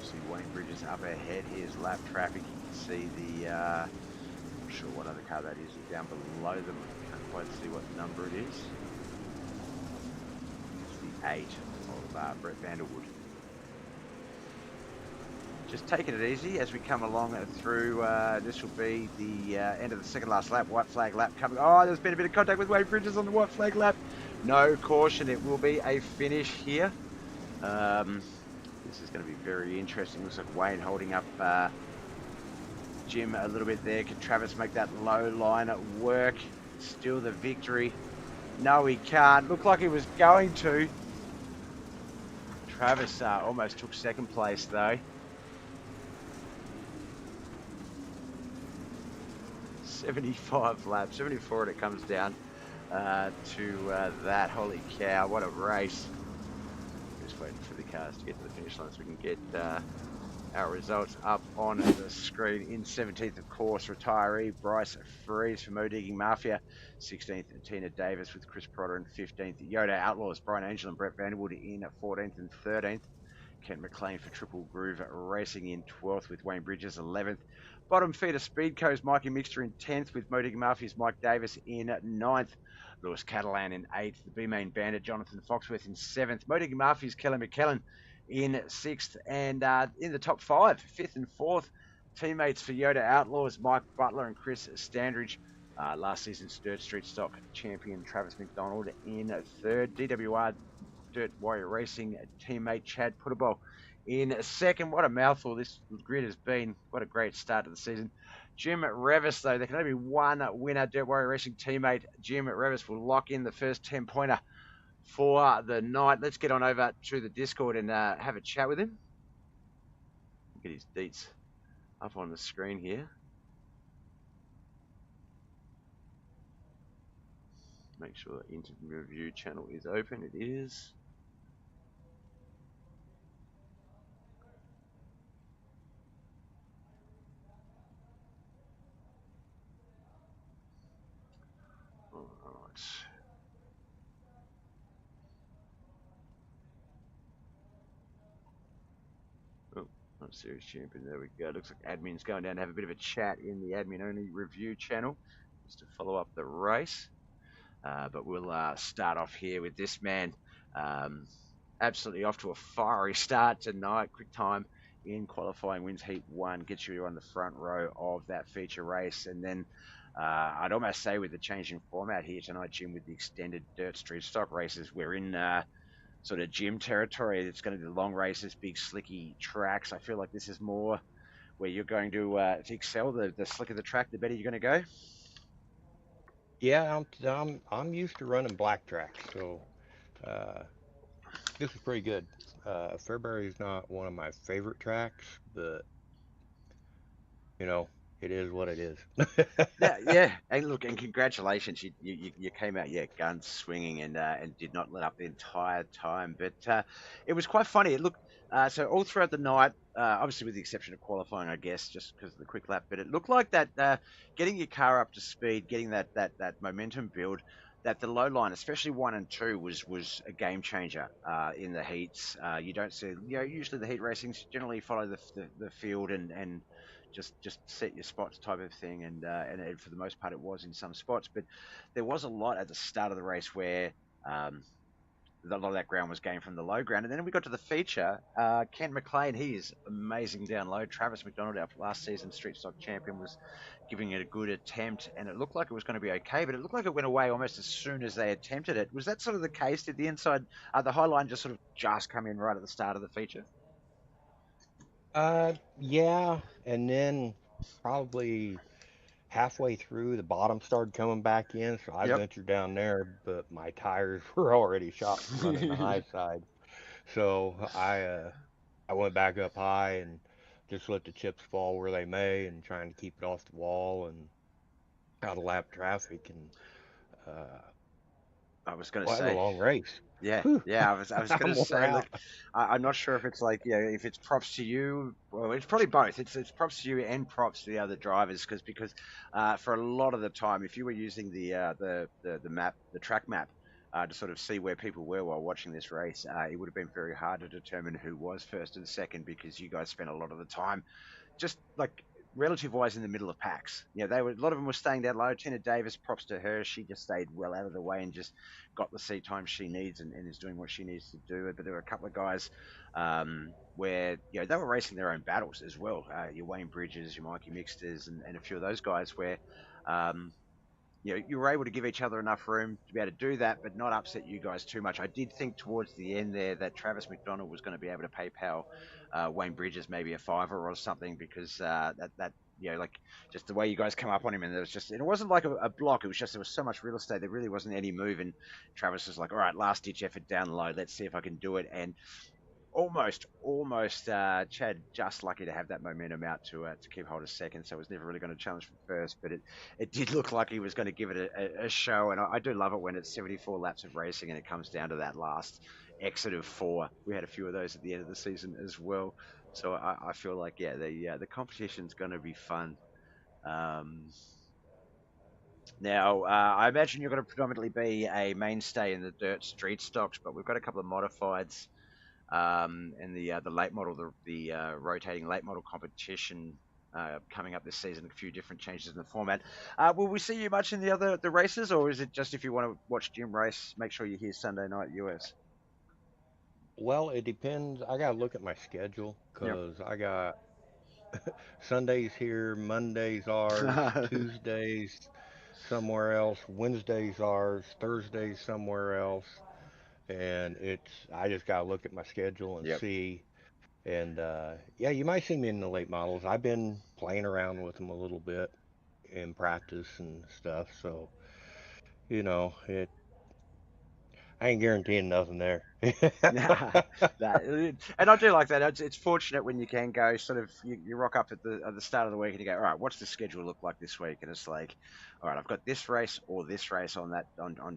see Wayne Bridges up ahead. Here's lap traffic. You can see the, I'm not sure what other car that is down below them. I can't quite see what number it is. It's the 8 of Brett Vanderwood. Just taking it easy as we come along through. This will be the end of the second last lap. White flag lap coming. Oh, there's been a bit of contact with Wayne Bridges on the white flag lap. No caution. It will be a finish here. This is going to be very interesting. Looks like Wayne holding up Jim a little bit there. Can Travis make that low line at work? Still the victory No, he can't. Looked like he was going to. Travis almost took second place, though. 75 laps, 74 and it comes down to that. Holy cow, what a race. Just waiting for the cars to get to the finish line so we can get our results up on the screen. In 17th, of course, retiree Bryce Freeze for Mo Digging Mafia. 16th, Tina Davis with Chris Protter. And 15th, Yoda Outlaws, Brian Angel and Brett Vanderwood in 14th and 13th. Kent McLean for Triple Groove Racing in 12th with Wayne Bridges 11th. Bottom feeder Speedco's Mikey Mixter in 10th with Mo Digging Mafia's Mike Davis in 9th. Lewis Catalan in 8th. The B-Main Bandit Jonathan Foxworth in 7th. Mo Digging Mafia's Kelly McKellen in 6th. And in the top 5, 5th and 4th, teammates for Yoda Outlaws, Mike Butler and Chris Standridge. Last season's Dirt Street Stock champion Travis McDonald in 3rd. DWR Dirt Warrior Racing teammate Chad Putterball in 2nd. What a mouthful this grid has been. What a great start to the season. Jim Revis, though, there can only be one winner. Dirt Warrior Racing teammate Jim Revis will lock in the first 10-pointer for the night. Let's get on over to the Discord and have a chat with him. Get his deets up on the screen here. Make sure the interview channel is open. It is. All right. Oh, not series champion. There we go. Looks like admin's going down to have a bit of a chat in the admin-only review channel just to follow up the race. But we'll start off here with this man. Absolutely off to a fiery start tonight. Quick time in qualifying, wins heat 1, gets you on the front row of that feature race. And then I'd almost say with the change in format here tonight, Jim, with the extended Dirt Street Stock races, we're in sort of gym territory. It's going to be the long races, big slicky tracks. I feel like this is more where you're going to excel. The slicker the track, the better you're going to go. Yeah, I'm used to running black tracks, so this is pretty good. Fairbury is not one of my favorite tracks, but it is what it is. Yeah. And look, and congratulations, you came out, guns swinging and did not let up the entire time. But it was quite funny. So all throughout the night, obviously with the exception of qualifying, I guess, just because of the quick lap. But it looked like that getting your car up to speed, getting that momentum build. That the low line, especially 1 and 2, was a game changer in the heats. You don't see, usually the heat racings generally follow the field and just set your spots type of thing, and for the most part it was in some spots, but there was a lot at the start of the race where a lot of that ground was gained from the low ground, and then we got to the feature. Kent McLean, he is amazing down low. Travis McDonald, our last season street stock champion, was giving it a good attempt, and it looked like it was going to be okay, but it looked like it went away almost as soon as they attempted it. Was that sort of the case? Did the inside, the high line just come in right at the start of the feature? Yeah, and then probably halfway through, the bottom started coming back in, so I Yep. ventured down there, but my tires were already shot from running the high side. So I went back up high and just let the chips fall where they may, and trying to keep it off the wall and out of lap traffic, and uh, I was going to well, that was a say, long race. yeah, Whew, yeah. I was going I'm to wore say, out. look, I'm not sure if it's like, if it's props to you. Well, it's probably both. It's props to you and props to the other drivers, because for a lot of the time, if you were using the map, the track map, to sort of see where people were while watching this race, it would have been very hard to determine who was first and second, because you guys spent a lot of the time just like relative wise in the middle of packs. They were, a lot of them were staying down low. Tina Davis, props to her. She just stayed well out of the way and just got the seat time she needs, and is doing what she needs to do. But there were a couple of guys where they were racing their own battles as well. Your Wayne Bridges, your Mikey Mixters, and a few of those guys where um, you were able to give each other enough room to be able to do that, but not upset you guys too much. I did think towards the end there that Travis McDonald was going to be able to PayPal Wayne Bridges maybe a fiver or something, because that like just the way you guys come up on him, and it wasn't like a block. It was just there was so much real estate. There really wasn't any move, and Travis was like, all right, last ditch effort down low. Let's see if I can do it. And almost, Chad just lucky to have that momentum out to keep hold of second, so it was never really going to challenge for first, but it did look like he was going to give it a show, and I do love it when it's 74 laps of racing and it comes down to that last exit of 4. We had a few of those at the end of the season as well, so I feel like, yeah, the competition's going to be fun. Um, Now, I imagine you're going to predominantly be a mainstay in the dirt street stocks, but we've got a couple of modifieds and the late model, the rotating late model competition coming up this season. A few different changes in the format. Will we see you much in the races, or is it just if you want to watch Jim race, make sure you're here Sunday night US? Well, it depends. I gotta look at my schedule Yep. because I got Sundays here, Mondays ours, Tuesdays somewhere else, Wednesdays ours, Thursdays somewhere else, and I just gotta look at my schedule and Yep. see. And yeah, you might see me in the late models. I've been playing around with them a little bit in practice and stuff, so it. I ain't guaranteeing nothing there. And I do like that. It's fortunate when you can go sort of you rock up at the start of the week and you go, all right, what's the schedule look like this week? And it's like, all right, I've got this race or this race on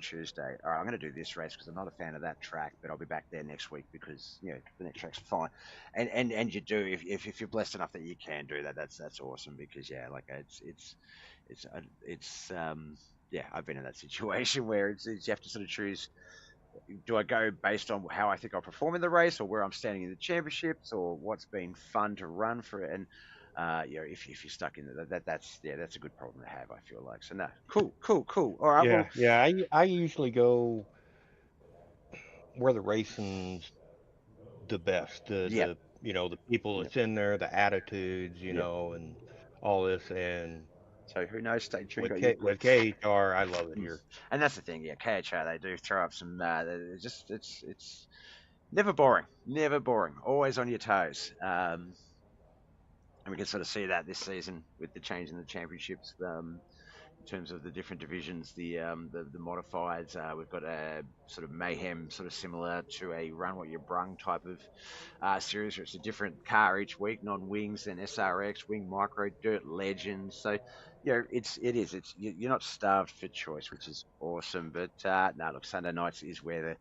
Tuesday. All right, I'm going to do this race because I'm not a fan of that track, but I'll be back there next week because the next track's fine. And you do if you're blessed enough that you can do that, that's awesome because yeah, like it's yeah, I've been in that situation where it's you have to sort of choose, do I go based on how I think I'll perform in the race, or where I'm standing in the championships, or what's been fun to run for it? And if you're stuck in that's a good problem to have. I feel like so. No, cool. All right, well, Yeah. I usually go where the racing's the best. yeah, The people yeah, that's in there, the attitudes, yeah. and all this. And So who knows? Stay tuned. with Got you. KHR, I love it Mm. here. And that's the thing. Yeah, KHR they do throw up some. It's never boring. Never boring. Always on your toes. And we can sort of see that this season with the change in the championships. In terms of the different divisions, the modifieds. We've got a sort of mayhem, sort of similar to a run what you brung type of series, where it's a different car each week, non-wings, then SRX, wing micro, dirt legends. So you're not starved for choice, which is awesome. But no, look, Sunday nights is where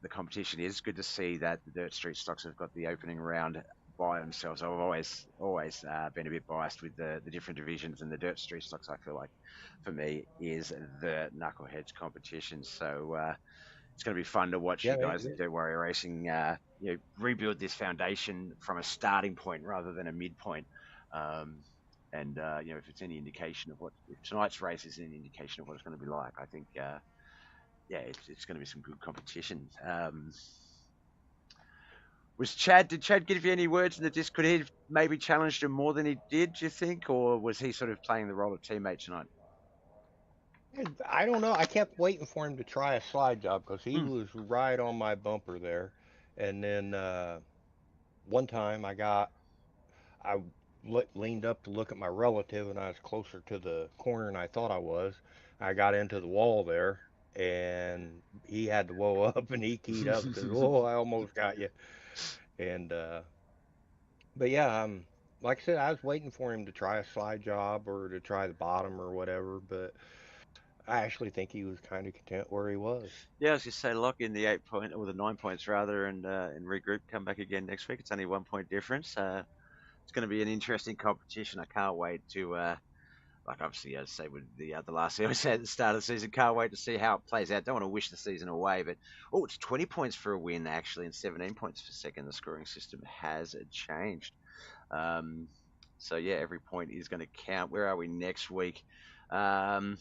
the competition is. Good to see that the dirt street stocks have got the opening round by themselves. I've always been a bit biased with the different divisions, and the dirt street stocks I feel like for me is the Knuckleheadz competition. So it's going to be fun to watch Yeah, you guys at Dirt Warrior Racing rebuild this foundation from a starting point rather than a midpoint. And if it's any indication of if tonight's race is any indication of what it's going to be like, I think yeah, it's going to be some good competition. Did Chad give you any words in the disc? Could he have maybe challenged him more than he did, do you think? Or was he sort of playing the role of teammate tonight? I don't know. I kept waiting for him to try a slide job because he Hmm. was right on my bumper there. And then one time I leaned up to look at my relative, and I was closer to the corner than I thought I was. I got into the wall there, and he had to whoa up, and he keyed up and says, "Oh, I almost got you." And but yeah, like I said, I was waiting for him to try a slide job or to try the bottom or whatever. But I actually think he was kind of content where he was. Yeah, I was just say lock in the 8 point or the 9 points rather, and regroup. Come back again next week. It's only 1 point difference. It's going to be an interesting competition. I can't wait to like obviously as I say with the last thing I said at the start of the season. Can't wait to see how it plays out. Don't want to wish the season away, but it's 20 points for a win actually, and 17 points for second. The scoring system has changed. Um, so yeah, every point is going to count. Where are we next week? Um,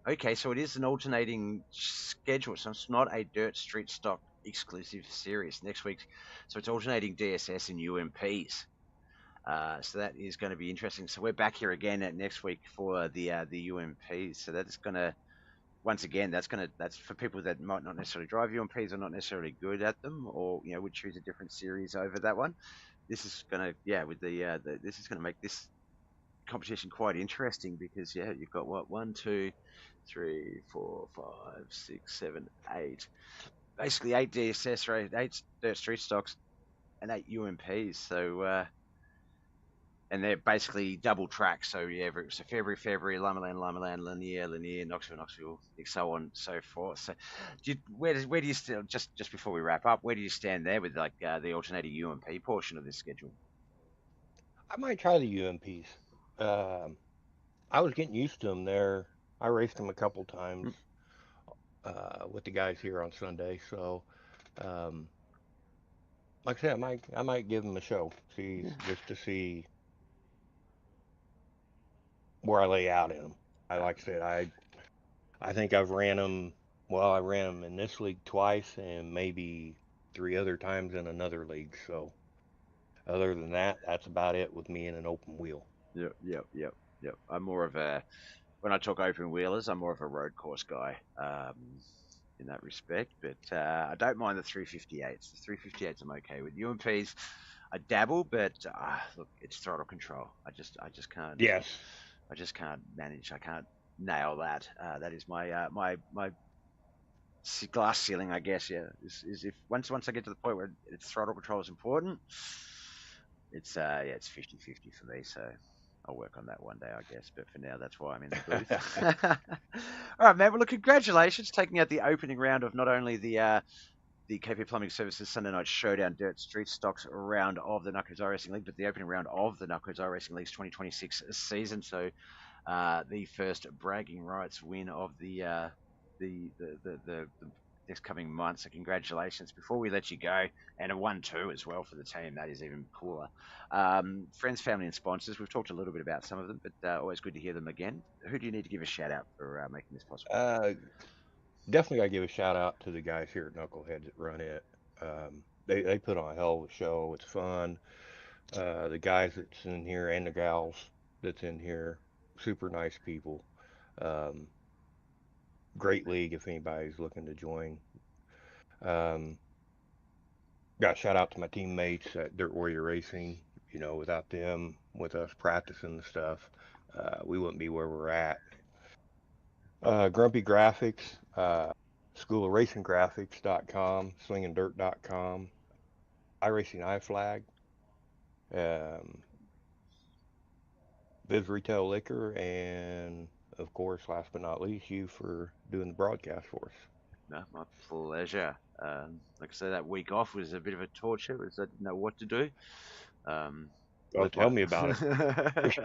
okay. So it is an alternating schedule. So it's not a dirt street stock exclusive series next week. So it's alternating DSS and UMPs. So that is going to be interesting. So we're back here again at next week for the UMPs. So that's going to once again that's for people that might not necessarily drive UMPs or not necessarily good at them, or would choose a different series over that one. this is gonna with this is gonna make this competition quite interesting because you've got what 1, 2, 3, 4, 5, 6, 7, 8, basically 8 DSS race, 8 dirt street stocks, and 8 UMPs. So and they're basically double track. So so Fairbury, Lumberland, Lanier, Knoxville, so on and so forth. So where do you still just before we wrap up? Where do you stand there with like the alternating UMP portion of this schedule? I might try the UMPs. Um, I was getting used to them there. I raced them a couple times Mm. with the guys here on Sunday. So, um, like I said, I might give them a show, see Yeah. just to see where I lay out in them. Like I said, I think I've ran them. Well, I ran them in this league twice, and maybe 3 other times in another league. So, other than that, that's about it with me in an open wheel. Yep. I'm more of a when I talk open wheelers, I'm more of a road course guy in that respect. But I don't mind the 358s. The 358s I'm okay with. UMPs, I dabble, but look, it's throttle control. Yes. I just can't manage. I can't nail that. That is my glass ceiling, I guess. Yeah, is if once I get to the point where it's throttle control is important, it's 50-50 for me. So I'll work on that one day, I guess. But for now, that's why I'm in the booth. All right, man. Well, look, congratulations taking out the opening round of not only the KP Plumbing Services Sunday Night Showdown Dirt Street Stocks round of the Knuckleheadz iRacing League, but the opening round of the Knuckleheadz iRacing League's 2026 season. So the first bragging rights win of the next coming months. So congratulations. Before we let you go, and a 1-2 as well for the team. That is even cooler. Friends, family, and sponsors. We've talked a little bit about some of them, but always good to hear them again. Who do you need to give a shout out for making this possible? Definitely got to give a shout out to the guys here at Knuckleheadz that run it. They put on a hell of a show. It's fun. The guys that's in here and the gals that's in here, super nice people. Um, Great league if anybody's looking to join. Um, Got a shout out to my teammates at Dirt Warrior Racing. Without them, with us practicing the stuff, we wouldn't be where we're at. Grumpy Graphics, School of Racing Graphics.com, swingingdirt.com, iRacing iFlag, um, Viz Retail Liquor, and of course, last but not least, you for doing the broadcast for us. No, my pleasure. Like I said, that week off was a bit of a torture as I didn't know what to do. Oh, tell me about it.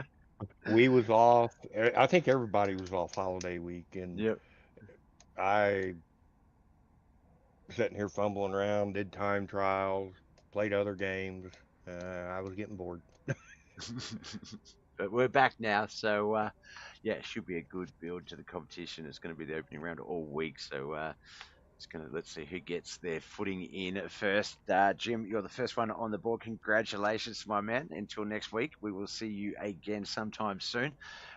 We was off. I think everybody was off holiday week, and Yep. I sitting here fumbling around, did time trials, played other games. I was getting bored. But we're back now, so it should be a good build to the competition. It's going to be the opening round all week, so let's see who gets their footing in first. Jim, you're the first one on the board. Congratulations, my man. Until next week, we will see you again sometime soon.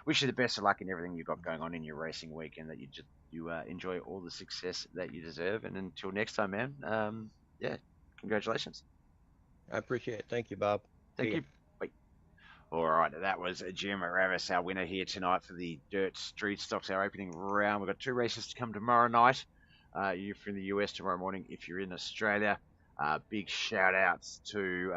Wish you the best of luck in everything you've got going on in your racing week, and that you enjoy all the success that you deserve. And until next time, man. Congratulations. I appreciate it. Thank you, Bob. Thank you. Bye. All right, that was Jim Ravis, our winner here tonight for the Dirt Street Stocks, our opening round. We've got 2 races to come tomorrow night. You're from the US tomorrow morning if you're in Australia. Big shout outs to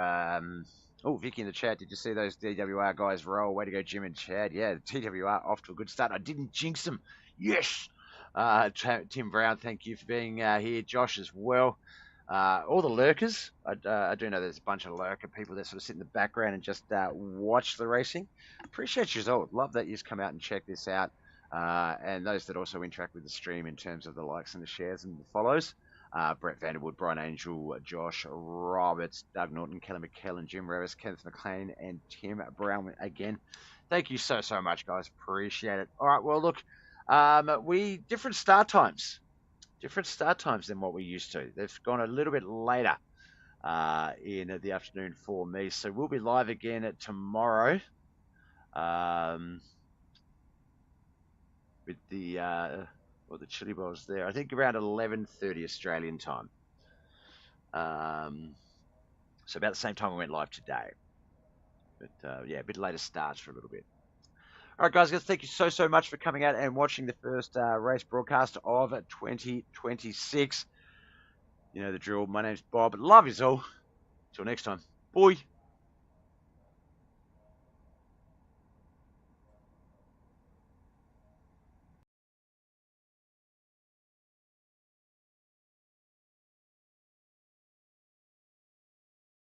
Vicky in the chat. Did you see those DWR guys roll? Way to go, Jim and Chad. Yeah, the TWR off to a good start. I didn't jinx them. Yes. Tim Brown, thank you for being here. Josh as well. All the lurkers. I do know there's a bunch of lurker people that sort of sit in the background and just watch the racing. Appreciate you all. Love that you've come out and check this out. And those that also interact with the stream in terms of the likes and the shares and the follows. Brett Vanderwood, Brian Angel, Josh Roberts, Doug Norton, Kelly McKellen, Jim Revis, Kenneth McLean, and Tim Brown again. Thank you so much, guys. Appreciate it. All right, well, look, different start times than what we used to. They've gone a little bit later in the afternoon for me. So we'll be live again tomorrow with the Chili Balls there. I think around 11:30 Australian time. So about the same time we went live today. But yeah, a bit later starts for a little bit. All right, guys, thank you so much for coming out and watching the first race broadcast of 2026. You know the drill. My name's Bob. Love you all. Till next time. Bye.